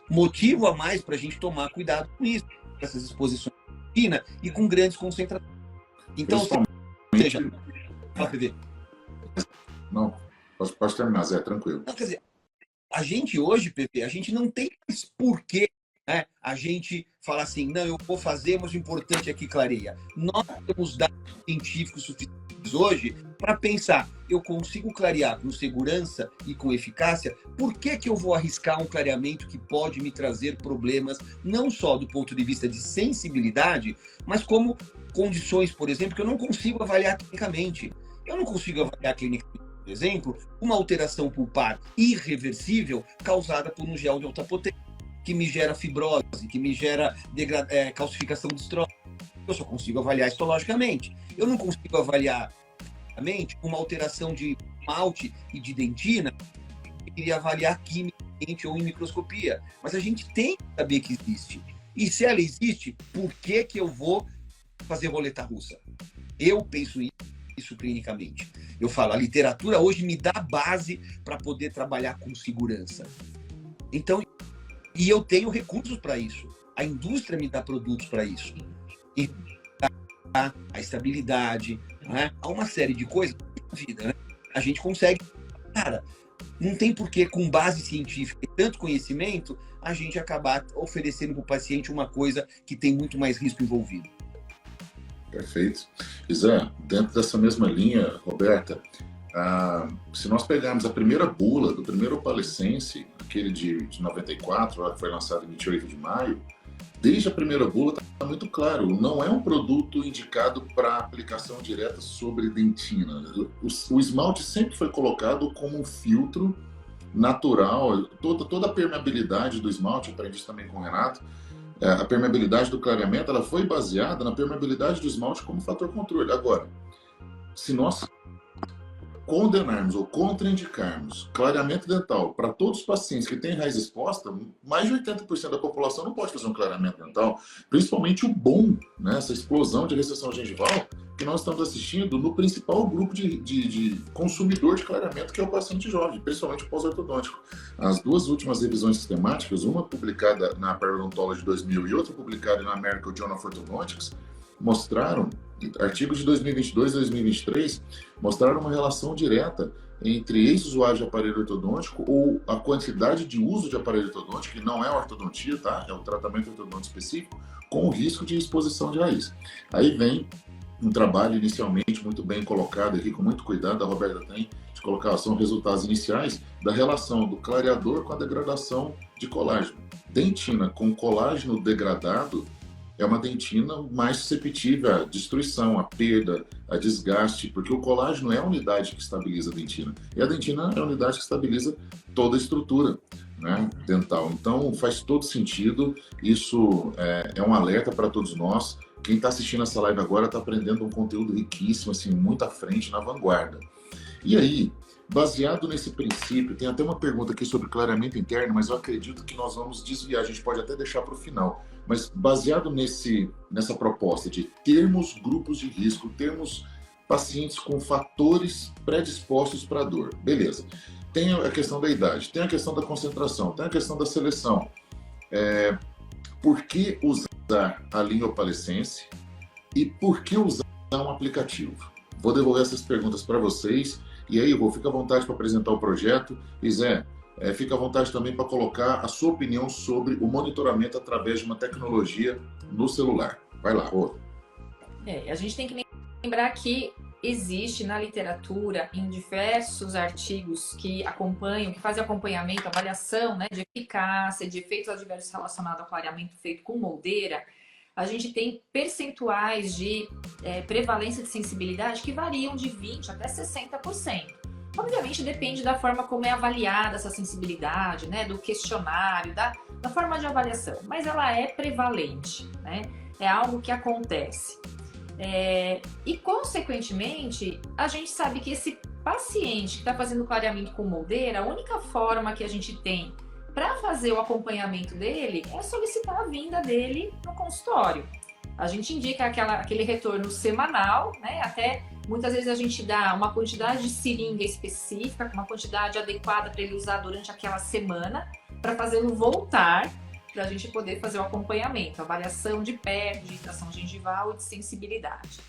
Motivo a mais para a gente tomar cuidado com isso, com essas exposições de fina e com grandes concentrações. Então, seja, não, pode terminar, Zé, tranquilo. Não, quer dizer, a gente hoje, PV, a gente não tem mais porquê, né, a gente fala assim, não, eu vou fazer, mas o importante é que clareia. Nós temos dados científicos suficientes hoje para pensar, eu consigo clarear com segurança e com eficácia, por que eu vou arriscar um clareamento que pode me trazer problemas, não só do ponto de vista de sensibilidade, mas como condições, por exemplo, que eu não consigo avaliar clinicamente. Eu não consigo avaliar clinicamente, por exemplo, uma alteração pulpar irreversível causada por um gel de alta potência, que me gera fibrose, que me gera calcificação de estrógeno. Eu só consigo avaliar histologicamente. Eu não consigo avaliar uma alteração de malte e de dentina, eu queria avaliar quimicamente ou em microscopia. Mas a gente tem que saber que existe. E se ela existe, por que eu vou fazer roleta russa? Eu penso isso clinicamente. Eu falo, a literatura hoje me dá base para poder trabalhar com segurança. Então, e eu tenho recursos para isso. A indústria me dá produtos para isso. E a estabilidade, né? Há uma série de coisas na vida, né? A gente consegue. Cara, não tem porquê, com base científica e tanto conhecimento, a gente acabar oferecendo para o paciente uma coisa que tem muito mais risco envolvido. Perfeito. Zé, dentro dessa mesma linha, Roberta, se nós pegarmos a primeira bula do primeiro Opalesense, aquele de 94, que foi lançado em 28 de maio, desde a primeira bula está muito claro, não é um produto indicado para aplicação direta sobre dentina. O esmalte sempre foi colocado como um filtro natural, toda a permeabilidade do esmalte, aprendi isso também com o Renato, a permeabilidade do clareamento, ela foi baseada na permeabilidade do esmalte como fator controle. Agora, se nós condenarmos ou contraindicarmos clareamento dental para todos os pacientes que têm raiz exposta, mais de 80% da população não pode fazer um clareamento dental, principalmente o bom, né, essa explosão de recessão gengival que nós estamos assistindo no principal grupo de consumidor de clareamento, que é o paciente jovem, principalmente o pós-ortodôntico. As duas últimas revisões sistemáticas, uma publicada na Periodontology 2000 e outra publicada na American Journal of Orthodontics, mostraram Artigos de 2022 e 2023 mostraram uma relação direta entre ex-usuário de aparelho ortodôntico ou a quantidade de uso de aparelho ortodôntico, que não é ortodontia, tá? É o tratamento ortodôntico específico, com o risco de exposição de raiz. Aí vem um trabalho inicialmente muito bem colocado aqui, com muito cuidado, a Roberta tem, de colocar, são resultados iniciais da relação do clareador com a degradação de colágeno. Dentina com colágeno degradado é uma dentina mais susceptível à destruição, à perda, a desgaste, porque o colágeno é a unidade que estabiliza a dentina. E a dentina é a unidade que estabiliza toda a estrutura, né, dental. Então, faz todo sentido. Isso é um alerta para todos nós. Quem está assistindo essa live agora está aprendendo um conteúdo riquíssimo, assim, muito à frente, na vanguarda. E aí, baseado nesse princípio, tem até uma pergunta aqui sobre clareamento interno, mas eu acredito que nós vamos desviar, a gente pode até deixar para o final. Mas baseado nessa proposta de termos grupos de risco, termos pacientes com fatores predispostos para a dor, beleza. Tem a questão da idade, tem a questão da concentração, tem a questão da seleção. Por que usar a linha opalescence e por que usar um aplicativo? Vou devolver essas perguntas para vocês. E aí, Rô, fica à vontade para apresentar o projeto. E Zé, fica à vontade também para colocar a sua opinião sobre o monitoramento através de uma tecnologia no celular. Vai lá, Rô. A gente tem que lembrar que existe na literatura, em diversos artigos que acompanham, que fazem acompanhamento, avaliação, né, de eficácia, de efeitos adversos relacionados ao clareamento feito com moldeira. A gente tem percentuais de prevalência de sensibilidade que variam de 20% até 60%. Obviamente depende da forma como é avaliada essa sensibilidade, né, do questionário, da forma de avaliação, mas ela é prevalente, né? É algo que acontece. E, consequentemente, a gente sabe que esse paciente que está fazendo clareamento com moldeira, a única forma que a gente tem para fazer o acompanhamento dele é solicitar a vinda dele no consultório. A gente indica aquele retorno semanal, né? Até muitas vezes a gente dá uma quantidade de seringa específica, uma quantidade adequada para ele usar durante aquela semana, para fazê-lo voltar, para a gente poder fazer o acompanhamento, avaliação de perto, de irritação gengival e de sensibilidade.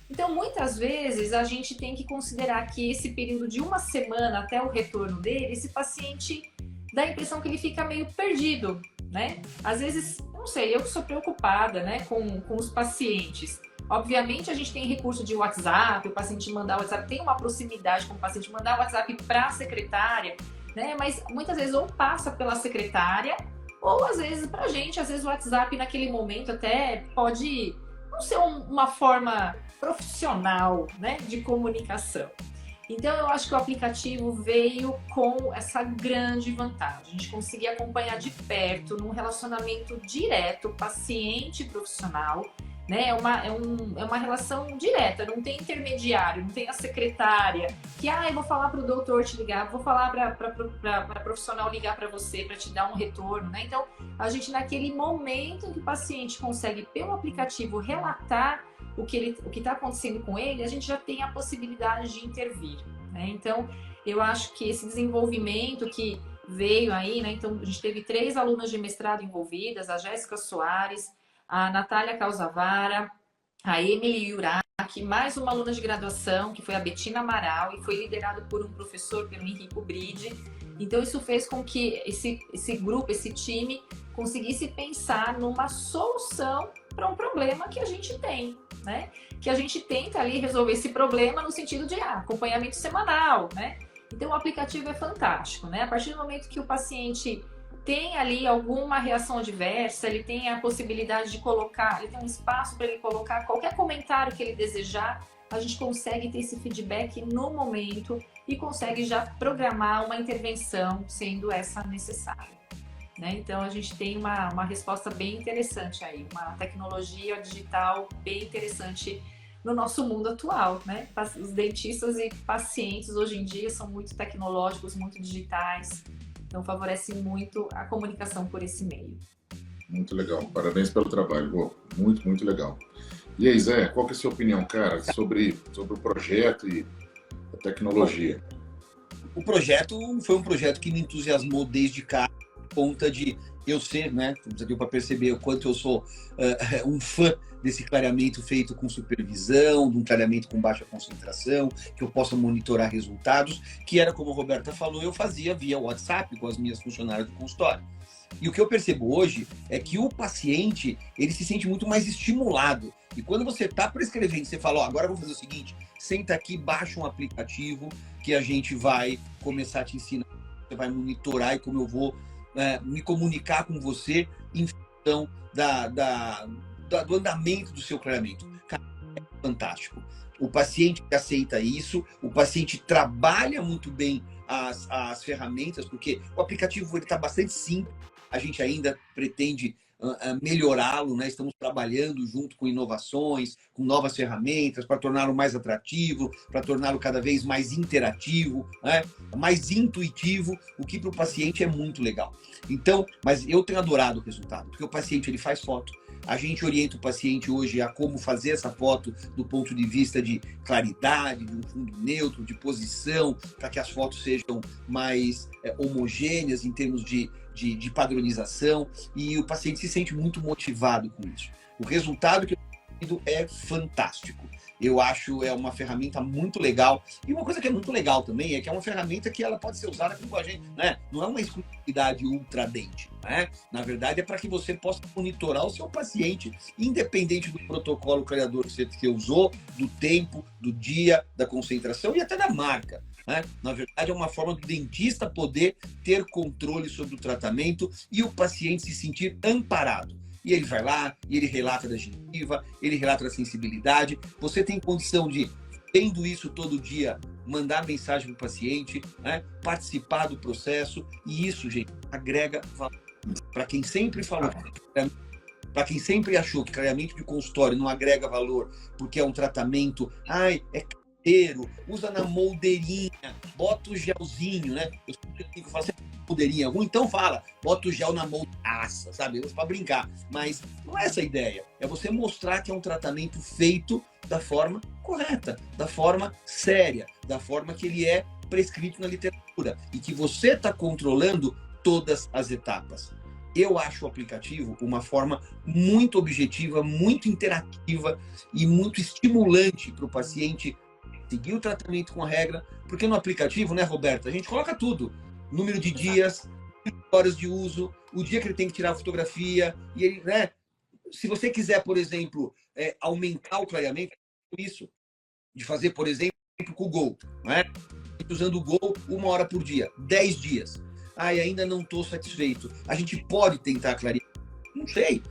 Então, muitas vezes, a gente tem que considerar que esse período de uma semana até o retorno dele, esse paciente dá a impressão que ele fica meio perdido, né? Às vezes, não sei, eu que sou preocupada, né, com os pacientes. Obviamente, a gente tem recurso de WhatsApp, o paciente mandar o WhatsApp, tem uma proximidade com o paciente, mandar o WhatsApp para a secretária, né? Mas muitas vezes ou passa pela secretária, ou às vezes pra gente, às vezes o WhatsApp naquele momento até pode não ser uma forma profissional, né, de comunicação. Então eu acho que o aplicativo veio com essa grande vantagem, a gente conseguir acompanhar de perto, num relacionamento direto, paciente-profissional, né? É uma relação direta, não tem intermediário, não tem a secretária que, eu vou falar para o doutor te ligar, vou falar para profissional ligar para você para te dar um retorno, né? Então, a gente naquele momento em que o paciente consegue, pelo aplicativo, relatar o que está acontecendo com ele, a gente já tem a possibilidade de intervir, né? Então, eu acho que esse desenvolvimento que veio aí, né? Então, a gente teve 3 alunas de mestrado envolvidas, a Jéssica Soares, a Natália Causavara, a Emily Yuraki, mais uma aluna de graduação, que foi a Betina Amaral, e foi liderado por um professor, pelo Henrico Bride. Então, isso fez com que esse grupo, esse time, conseguisse pensar numa solução para um problema que a gente tem, né? Que a gente tenta ali resolver esse problema no sentido de acompanhamento semanal, né? Então, o aplicativo é fantástico, né? A partir do momento que o paciente tem ali alguma reação adversa, ele tem a possibilidade de colocar, ele tem um espaço para ele colocar qualquer comentário que ele desejar, a gente consegue ter esse feedback no momento e consegue já programar uma intervenção, sendo essa necessária, né? Então, a gente tem uma resposta bem interessante aí, uma tecnologia digital bem interessante no nosso mundo atual, né? Os dentistas e pacientes hoje em dia são muito tecnológicos, muito digitais, então favorece muito a comunicação por esse meio. Muito legal, parabéns pelo trabalho, muito, muito legal. E aí, Zé, qual que é a sua opinião, cara, sobre o projeto e a tecnologia? O projeto foi um projeto que me entusiasmou desde cá, por conta de eu sei, né? Estamos aqui para perceber o quanto eu sou um fã desse clareamento feito com supervisão, de um clareamento com baixa concentração, que eu possa monitorar resultados, que era como a Roberta falou, eu fazia via WhatsApp com as minhas funcionárias do consultório. E o que eu percebo hoje é que o paciente, ele se sente muito mais estimulado. E quando você está prescrevendo, você fala, ó, agora eu vou fazer o seguinte, senta aqui, baixa um aplicativo que a gente vai começar a te ensinar, você vai monitorar e como eu vou me comunicar com você em função do andamento do seu clareamento. Cara, é fantástico. O paciente aceita isso, o paciente trabalha muito bem as ferramentas, porque o aplicativo está bastante simples, a gente ainda pretende melhorá-lo, né? Estamos trabalhando junto com inovações, com novas ferramentas para torná-lo mais atrativo, para torná-lo cada vez mais interativo, né? Mais intuitivo, o que para o paciente é muito legal. Então, mas eu tenho adorado o resultado, porque o paciente ele faz foto. A gente orienta o paciente hoje a como fazer essa foto do ponto de vista de claridade, de um fundo neutro, de posição, para que as fotos sejam mais homogêneas em termos de padronização, e o paciente se sente muito motivado com isso. O resultado que eu tenho é fantástico. Eu acho uma ferramenta muito legal. E uma coisa que é muito legal também é que é uma ferramenta que ela pode ser usada com a gente, né? Não é uma exclusividade ultradente, né? Na verdade, é para que você possa monitorar o seu paciente, independente do protocolo clareador que você usou, do tempo, do dia, da concentração e até da marca. Né? Na verdade, é uma forma do dentista poder ter controle sobre o tratamento e o paciente se sentir amparado. E ele vai lá, e ele relata da gengiva, ele relata da sensibilidade. Você tem condição de, tendo isso todo dia, mandar mensagem para o paciente, né? Participar do processo. E isso, gente, agrega valor. Para quem sempre falou, para quem sempre achou que clareamento de consultório não agrega valor, porque é um tratamento, usa na moldeirinha, bota o gelzinho, né? Eu sempre digo, fala assim, moldeirinha ruim, então fala, bota o gel na moldaça, sabe? Para brincar. Mas não é essa a ideia. É você mostrar que é um tratamento feito da forma correta, da forma séria, da forma que ele é prescrito na literatura e que você está controlando todas as etapas. Eu acho o aplicativo uma forma muito objetiva, muito interativa e muito estimulante para o paciente seguir o tratamento com a regra, porque no aplicativo, né, Roberta, a gente coloca tudo, número de dias, horas de uso, o dia que ele tem que tirar a fotografia, e ele, né, se você quiser, por exemplo, aumentar o clareamento, isso, de fazer, por exemplo, com o Gol, né, usando o Gol 1 hora por dia, 10 dias, e ainda não estou satisfeito, a gente pode tentar clarear, não sei,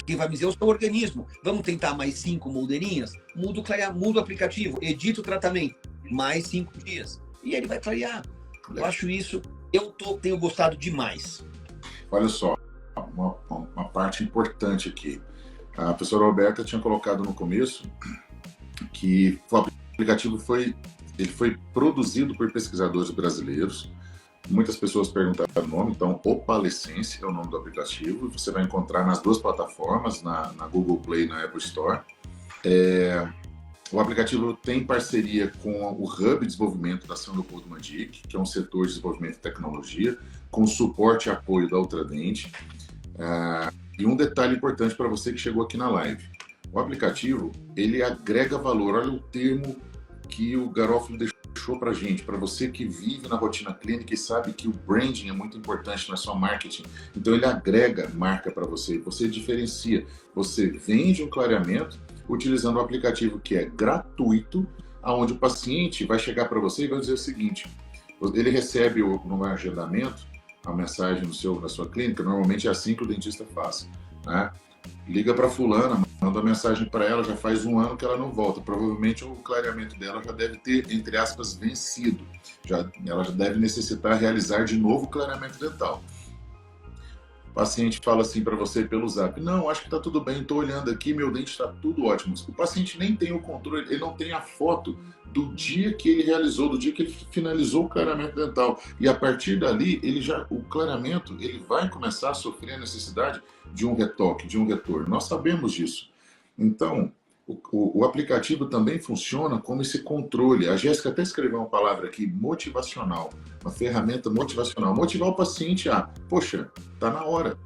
quem vai me dizer é o seu organismo. Vamos tentar mais 5 moldeirinhas? Muda o aplicativo, edita o tratamento. Mais 5 dias. E ele vai clarear. Eu acho isso, tenho gostado demais. Olha só, uma parte importante aqui. A professora Roberta tinha colocado no começo que o aplicativo foi produzido por pesquisadores brasileiros. Muitas pessoas perguntaram o nome, então Opalescência é o nome do aplicativo. Você vai encontrar nas duas plataformas, na Google Play e na Apple Store. O aplicativo tem parceria com o Hub de Desenvolvimento da São Leopoldo Mandic, que é um setor de desenvolvimento e tecnologia, com suporte e apoio da Ultradente. E um detalhe importante para você que chegou aqui na live. O aplicativo, ele agrega valor. Olha o termo que o Garofalo deixou para gente, para você que vive na rotina clínica e sabe que o branding é muito importante, não é só marketing. Então ele agrega marca para você, você diferencia, você vende um clareamento utilizando um aplicativo que é gratuito, aonde o paciente vai chegar para você e vai dizer o seguinte, ele recebe no agendamento a mensagem na sua clínica, normalmente é assim que o dentista faz, né? Liga para fulana, manda mensagem para ela, já faz 1 ano que ela não volta. Provavelmente o clareamento dela já deve ter, entre aspas, vencido. Ela já deve necessitar realizar de novo o clareamento dental. O paciente fala assim para você pelo zap, não, acho que está tudo bem, estou olhando aqui, meu dente está tudo ótimo. O paciente nem tem o controle, ele não tem a foto do dia que ele realizou, do dia que ele finalizou o clareamento dental. E a partir dali, o clareamento ele vai começar a sofrer a necessidade de um retoque, de um retorno. Nós sabemos disso. Então, O aplicativo também funciona como esse controle. A Jéssica até escreveu uma palavra aqui, motivacional, uma ferramenta motivacional. Motivar o paciente a, poxa, está na hora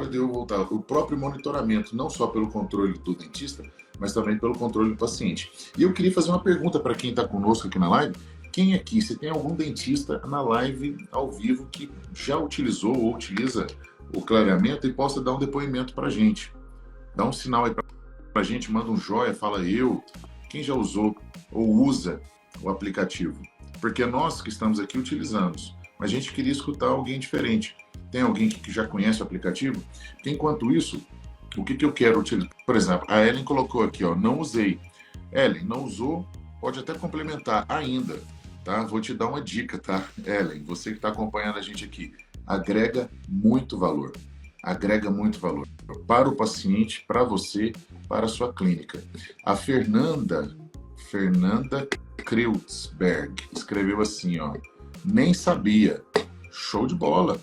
de eu voltar. O próprio monitoramento, não só pelo controle do dentista, mas também pelo controle do paciente. E eu queria fazer uma pergunta para quem está conosco aqui na live. Quem aqui, se tem algum dentista na live ao vivo que já utilizou ou utiliza o clareamento e possa dar um depoimento para a gente? Dá um sinal aí para a gente, manda um joia, fala eu. Quem já usou ou usa o aplicativo? Porque nós que estamos aqui utilizamos, mas a gente queria escutar alguém diferente. Tem alguém que já conhece o aplicativo? Porque, enquanto isso, o que eu quero utilizar? Por exemplo, a Ellen colocou aqui, ó, não usei. Ellen, não usou? Pode até complementar ainda, tá? Vou te dar uma dica, tá, Ellen? Você que está acompanhando a gente aqui, agrega muito valor. Agrega muito valor para o paciente, para você, para a sua clínica. A Fernanda Kreutzberg escreveu assim, ó, nem sabia. Show de bola.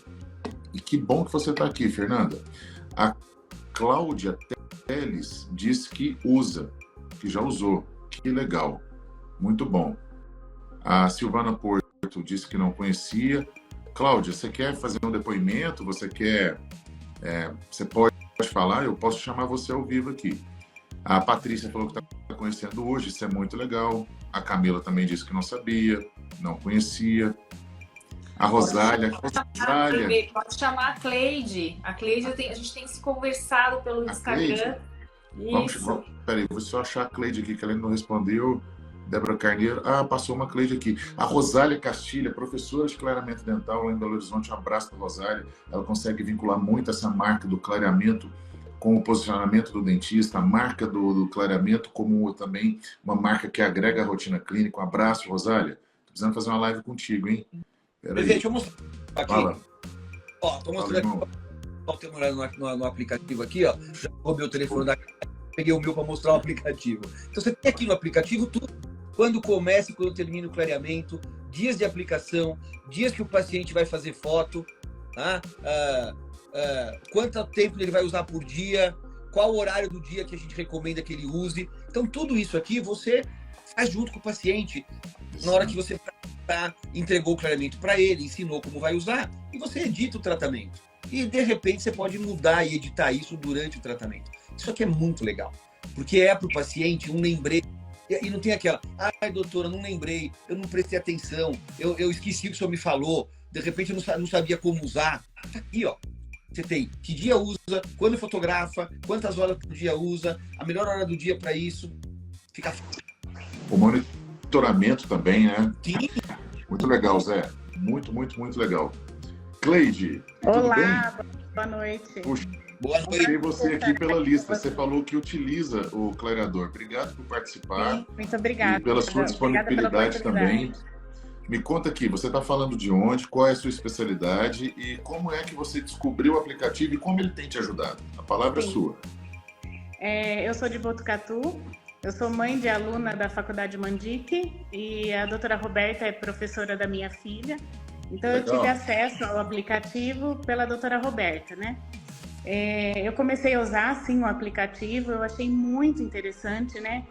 E que bom que você está aqui, Fernanda. A Cláudia Teles diz que usa, que já usou. Que legal. Muito bom. A Silvana Porto disse que não conhecia. Cláudia, você quer fazer um depoimento? Você quer... você pode falar? Eu posso chamar você ao vivo aqui. A Patrícia falou que está conhecendo hoje. Isso é muito legal. A Camila também disse que não sabia, não conhecia. A Rosália. Pode chamar a Cleide. A Cleide, a gente tem se conversado pelo Instagram. Isso. Peraí, vou só achar a Cleide aqui, que ela não respondeu. Débora Carneiro. Ah, passou uma Cleide aqui. A Rosália Castilha, professora de clareamento dental lá em Belo Horizonte. Um abraço para a Rosália. Ela consegue vincular muito essa marca do clareamento com o posicionamento do dentista, a marca do clareamento como também uma marca que agrega a rotina clínica. Um abraço, Rosália. Tô precisando fazer uma live contigo, hein? Presidente, deixa eu mostrar aqui. Fala. Ó, tô mostrando aqui. Ó, tem no aplicativo aqui, ó. Já roubei o telefone da peguei o meu para mostrar o aplicativo. Então você tem aqui no aplicativo tudo. Quando começa e quando termina o clareamento, dias de aplicação, dias que o paciente vai fazer foto, tá? Quanto tempo ele vai usar por dia, qual o horário do dia que a gente recomenda que ele use. Então tudo isso aqui você faz junto com o paciente. Na hora que você entregou o clareamento para ele, ensinou como vai usar, e você edita o tratamento. E de repente você pode mudar e editar isso durante o tratamento. Isso aqui é muito legal, porque é para o paciente um lembrete. E não tem aquela, ai doutora, não lembrei, eu não prestei atenção, eu esqueci o que o senhor me falou, de repente eu não sabia como usar. Tá aqui, ó. Você tem que dia usa, quando fotografa, quantas horas por dia usa, a melhor hora do dia para isso. Fica fácil. O monitoramento também, né? Sim. Muito legal, Zé. Muito, muito, muito legal. Cleide, tudo bem? Olá, boa noite. Puxa, Boa noite. achei você aqui pela lista. Você falou que utiliza o clareador. Obrigado por participar. Sim, muito obrigada. E pela sua disponibilidade também. Me conta aqui, você está falando de onde, qual é a sua especialidade e como é que você descobriu o aplicativo e como ele tem te ajudado? A palavra é sua. Eu sou de Botucatu, eu sou mãe de aluna da Faculdade Mandique e a doutora Roberta é professora da minha filha. Então Legal. eu tive acesso ao aplicativo pela doutora Roberta, né? Eu comecei a usar, sim, o aplicativo, eu achei muito interessante, né?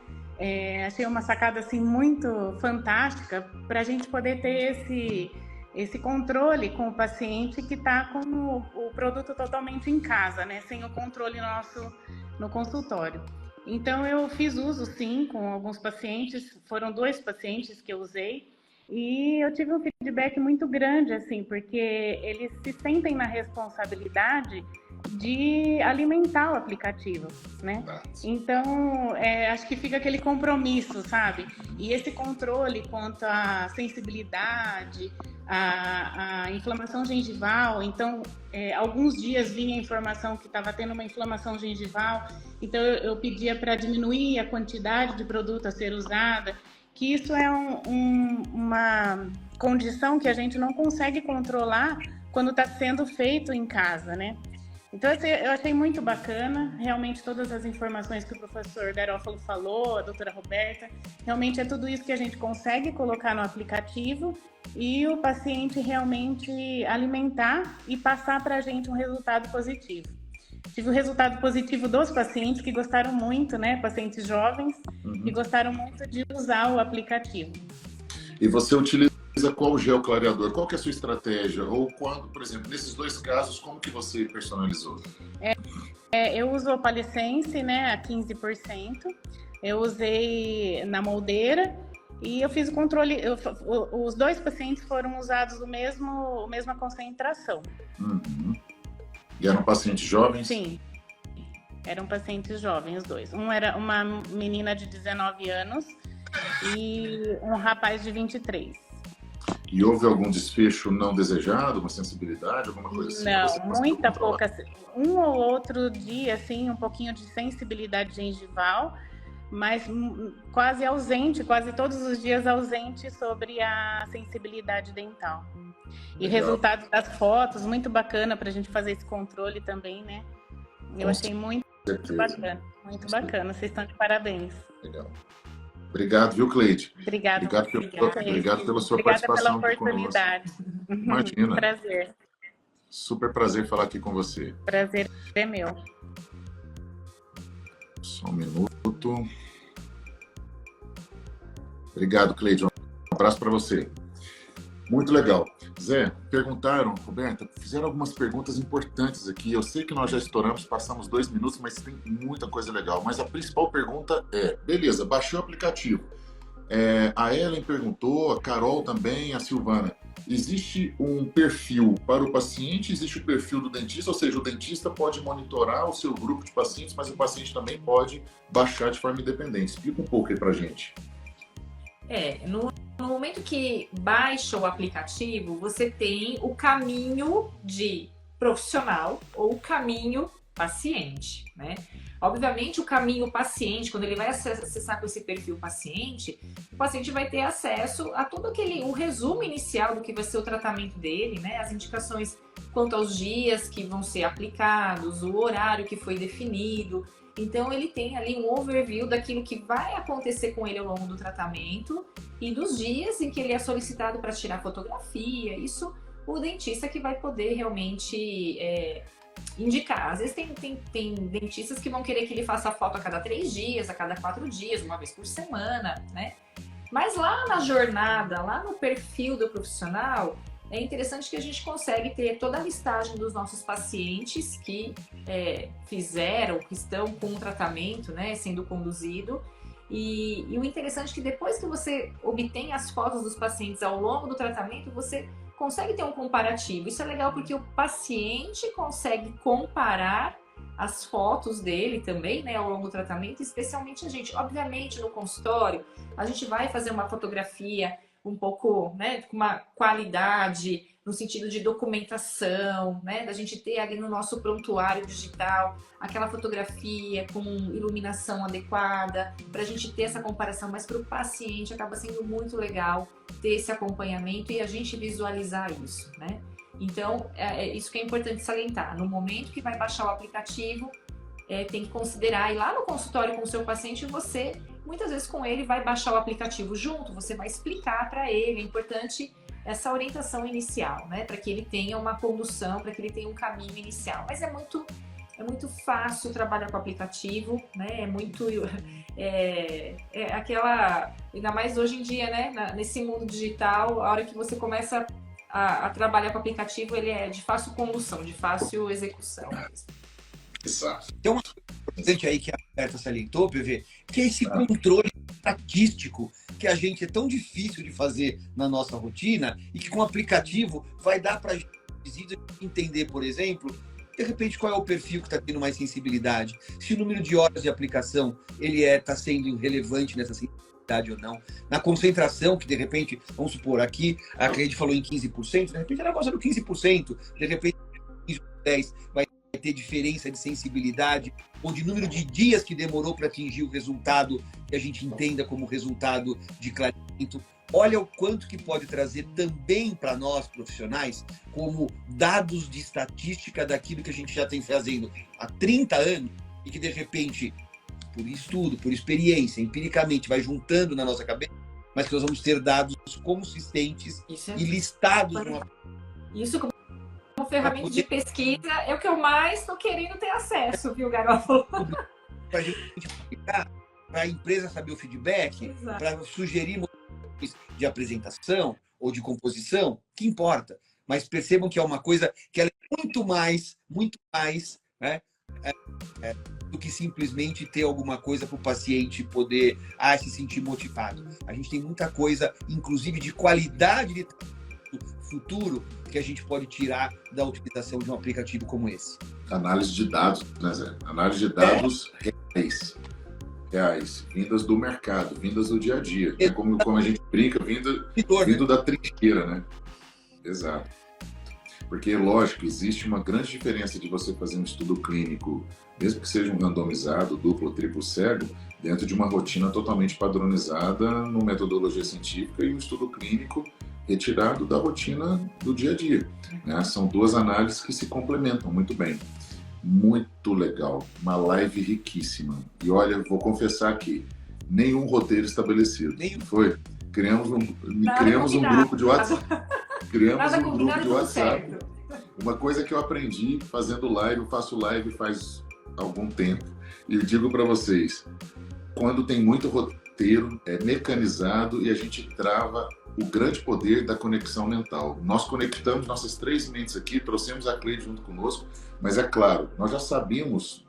Achei uma sacada, assim, muito fantástica para a gente poder ter esse controle com o paciente que está com o produto totalmente em casa, né? Sem o controle nosso no consultório. Então, eu fiz uso, sim, com alguns pacientes, foram 2 pacientes que eu usei, e eu tive um feedback muito grande, assim, porque eles se sentem na responsabilidade de alimentar o aplicativo, né? Então, acho que fica aquele compromisso, sabe? E esse controle quanto à sensibilidade, a inflamação gengival. Então, alguns dias vinha a informação que estava tendo uma inflamação gengival, então eu pedia para diminuir a quantidade de produto a ser usada, que isso é uma condição que a gente não consegue controlar quando está sendo feito em casa, né? Então, eu achei muito bacana, realmente todas as informações que o professor Garófalo falou, a doutora Roberta, realmente é tudo isso que a gente consegue colocar no aplicativo e o paciente realmente alimentar e passar para a gente um resultado positivo. tive o resultado positivo dos pacientes que gostaram muito, né? Pacientes jovens que gostaram muito de usar o aplicativo. E você utiliza qual gel clareador? Qual que é a sua estratégia? Ou quando, por exemplo, nesses dois casos, como que você personalizou? Eu uso o Palicense, né, a 15%. Eu usei na moldeira e eu fiz o controle. Os dois pacientes foram usados a mesma concentração. E eram pacientes jovens? Sim, eram pacientes jovens, os dois. Um era uma menina de 19 anos e um rapaz de 23. E houve algum desfecho não desejado, uma sensibilidade, alguma coisa assim? Não, muita pouca. Um ou outro dia, assim, um pouquinho de sensibilidade gengival, mas quase ausente, quase todos os dias ausente sobre a sensibilidade dental. E resultado das fotos, muito bacana para a gente fazer esse controle também, né? Eu achei muito bacana, muito bacana. Vocês estão de parabéns. Legal. Obrigado, viu, Cleide? Obrigado pela sua Obrigada participação. Pela oportunidade. Imagina. Prazer. Super prazer falar aqui com você. Prazer é meu. Só um minuto. Obrigado, Cleide. Um abraço para você. Muito legal. Zé, perguntaram, Roberta, fizeram algumas perguntas importantes aqui. Eu sei que nós já estouramos, passamos 2 minutos, mas tem muita coisa legal. Mas a principal pergunta é, beleza, baixei o aplicativo. A Ellen perguntou, a Carol também, a Silvana. Existe um perfil para o paciente, existe o perfil do dentista, ou seja, o dentista pode monitorar o seu grupo de pacientes, mas o paciente também pode baixar de forma independente. Explica um pouco aí pra gente. No momento que baixa o aplicativo, você tem o caminho de profissional ou o caminho paciente, né? Obviamente, o caminho paciente, quando ele vai acessar com esse perfil paciente, o paciente vai ter acesso a todo o resumo inicial do que vai ser o tratamento dele, né? As indicações quanto aos dias que vão ser aplicados, o horário que foi definido. Então, ele tem ali um overview daquilo que vai acontecer com ele ao longo do tratamento e dos dias em que ele é solicitado para tirar fotografia. Isso, o dentista que vai poder realmente indicar. Às vezes tem dentistas que vão querer que ele faça foto a cada 3 dias, a cada 4 dias, uma vez por semana, né? Mas lá na jornada, lá no perfil do profissional, é interessante que a gente consegue ter toda a listagem dos nossos pacientes que fizeram, que estão com o tratamento, né, sendo conduzido. E o interessante é que depois que você obtém as fotos dos pacientes ao longo do tratamento, você consegue ter um comparativo. Isso é legal porque o paciente consegue comparar as fotos dele também, né, ao longo do tratamento, especialmente a gente. Obviamente, no consultório, a gente vai fazer uma fotografia um pouco, né, com uma qualidade no sentido de documentação, né, da gente ter ali no nosso prontuário digital aquela fotografia com iluminação adequada, para a gente ter essa comparação, mas para o paciente acaba sendo muito legal ter esse acompanhamento e a gente visualizar isso, né? Então, isso que é importante salientar. No momento que vai baixar o aplicativo, tem que considerar ir lá no consultório com o seu paciente e você, muitas vezes com ele, vai baixar o aplicativo junto, você vai explicar para ele, é importante essa orientação inicial, né? Para que ele tenha uma condução, para que ele tenha um caminho inicial. Mas é muito fácil trabalhar com o aplicativo, né? Aquela, ainda mais hoje em dia, né? Nesse mundo digital, a hora que você começa a trabalhar com o aplicativo, ele é de fácil condução, de fácil execução. Exato. Tem uma coisa importante aí que a Roberta salientou, PV, que é esse controle estatístico que a gente é tão difícil de fazer na nossa rotina e que com o aplicativo vai dar para a gente entender, por exemplo, de repente qual é o perfil que está tendo mais sensibilidade, se o número de horas de aplicação ele está sendo relevante nessa sensibilidade ou não, na concentração que de repente, vamos supor, aqui a Cleide falou em 15%, de repente ela gosta do 15%, de repente 15%, vai ter diferença de sensibilidade ou de número de dias que demorou para atingir o resultado que a gente entenda como resultado de clareamento. Olha o quanto que pode trazer também para nós profissionais como dados de estatística daquilo que a gente já tem fazendo há 30 anos e que de repente, por estudo, por experiência, empiricamente vai juntando na nossa cabeça, mas que nós vamos ter dados consistentes e listados. Isso, como ferramenta de pesquisa é o que eu mais estou querendo ter acesso, viu, Garofalo? Para a gente publicar, para a empresa saber o feedback, para sugerir modalidades de apresentação ou de composição, que importa. Mas percebam que é uma coisa que ela é muito mais, né, do que simplesmente ter alguma coisa para o paciente poder se sentir motivado. A gente tem muita coisa, inclusive de qualidade de futuro, que a gente pode tirar da utilização de um aplicativo como esse. Análise de dados, né, Zé? Análise de dados reais, vindas do mercado, vindas do dia a dia. Né? Como a gente brinca, vindo da trincheira, né? Exato. Porque, lógico, existe uma grande diferença de você fazer um estudo clínico, mesmo que seja um randomizado, duplo ou triplo cego, dentro de uma rotina totalmente padronizada numa metodologia científica e um estudo clínico retirado da rotina do dia a dia. Né? São duas análises que se complementam muito bem. Muito legal, uma live riquíssima. E olha, vou confessar aqui, nenhum roteiro estabelecido. Foi? Criamos um grupo de WhatsApp. Criamos um grupo de WhatsApp. Uma coisa que eu aprendi fazendo live, eu faço live faz algum tempo. E digo para vocês, quando tem muito roteiro, é mecanizado e a gente trava o grande poder da conexão mental. Nós conectamos nossas três mentes aqui, trouxemos a Cleide junto conosco, mas é claro, nós já sabíamos,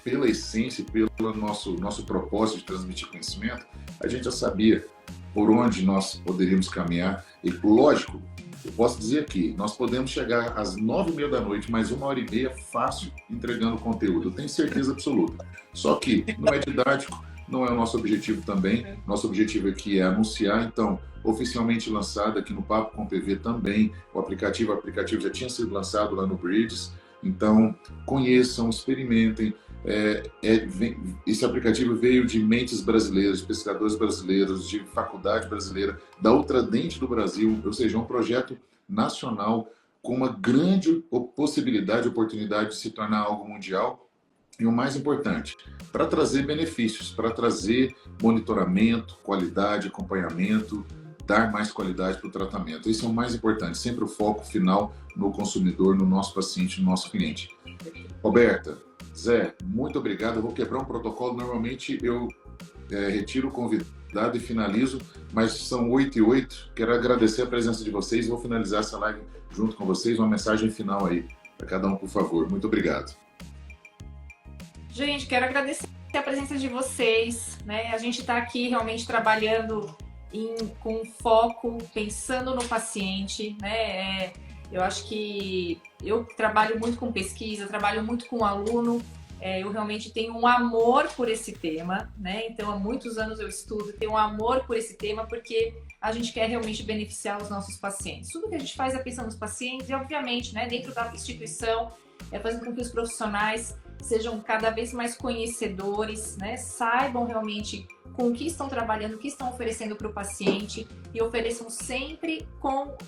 pela essência, pelo nosso propósito de transmitir conhecimento, a gente já sabia por onde nós poderíamos caminhar. E, lógico, eu posso dizer aqui, nós podemos chegar às 9h30 da noite, mais 1h30 fácil, entregando conteúdo. Eu tenho certeza absoluta. Só que não é didático, não é o nosso objetivo também. Nosso objetivo aqui é anunciar, então, oficialmente lançado aqui no Papo com PV também. O aplicativo já tinha sido lançado lá no Bridges. Então, conheçam, experimentem. Esse aplicativo veio de mentes brasileiras, de pesquisadores brasileiros, de faculdade brasileira, da Ultradente do Brasil, ou seja, um projeto nacional com uma grande possibilidade, oportunidade de se tornar algo mundial. E o mais importante, para trazer benefícios, para trazer monitoramento, qualidade, acompanhamento, dar mais qualidade para o tratamento. Isso é o mais importante, sempre o foco final no consumidor, no nosso paciente, no nosso cliente. Roberta, Zé, muito obrigado. Eu vou quebrar um protocolo. Normalmente eu retiro o convidado e finalizo, mas são 8h08. Quero agradecer a presença de vocês. Vou finalizar essa live junto com vocês. Uma mensagem final aí para cada um, por favor. Muito obrigado. Gente, quero agradecer a presença de vocês. Né? A gente está aqui realmente trabalhando com foco, pensando no paciente. Né? Eu acho que eu trabalho muito com pesquisa, trabalho muito com aluno, eu realmente tenho um amor por esse tema, né? Então, há muitos anos eu estudo, tenho um amor por esse tema, porque a gente quer realmente beneficiar os nossos pacientes. Tudo que a gente faz é pensando nos pacientes e, obviamente, né, dentro da instituição, fazendo com que os profissionais sejam cada vez mais conhecedores, né? Saibam realmente com o que estão trabalhando, o que estão oferecendo para o paciente e ofereçam sempre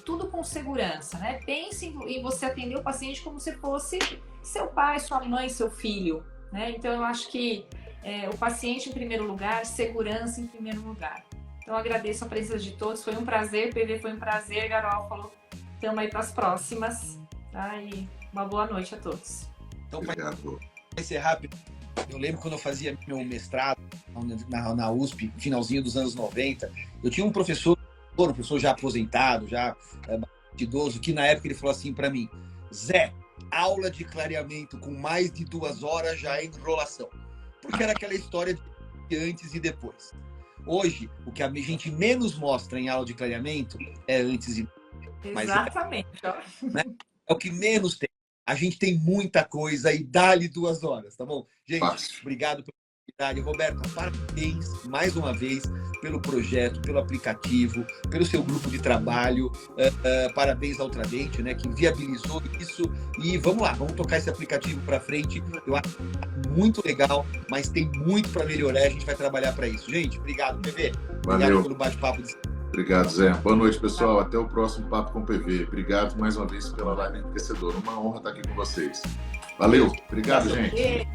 tudo com segurança, né? Pense em você atender o paciente como se fosse seu pai, sua mãe, seu filho, né? Então, eu acho que o paciente em primeiro lugar, segurança em primeiro lugar. Então, eu agradeço a presença de todos, foi um prazer, PV foi um prazer, Garofalo. Estamos aí para as próximas, tá? E uma boa noite a todos. Então, vai ser rápido. Eu lembro quando eu fazia meu mestrado na USP, no finalzinho dos anos 90, eu tinha um professor já aposentado, já idoso, que na época ele falou assim para mim: Zé, aula de clareamento com mais de 2 horas já é enrolação. Porque era aquela história de antes e depois. Hoje, o que a gente menos mostra em aula de clareamento é antes e depois. Exatamente. Né? É o que menos tem. A gente tem muita coisa e dá-lhe 2 horas, tá bom? Gente, obrigado pela oportunidade. Roberta, parabéns mais uma vez pelo projeto, pelo aplicativo, pelo seu grupo de trabalho. Parabéns ao Ultradente, né, que viabilizou isso. E vamos lá, vamos tocar esse aplicativo para frente. Eu acho muito legal, mas tem muito para melhorar. A gente vai trabalhar para isso. Gente, obrigado, PV. Obrigado pelo bate-papo. Obrigado, Zé. Boa noite, pessoal. Até o próximo Papo com PV. Obrigado mais uma vez pela live enriquecedora. Uma honra estar aqui com vocês. Valeu. Obrigado, gente.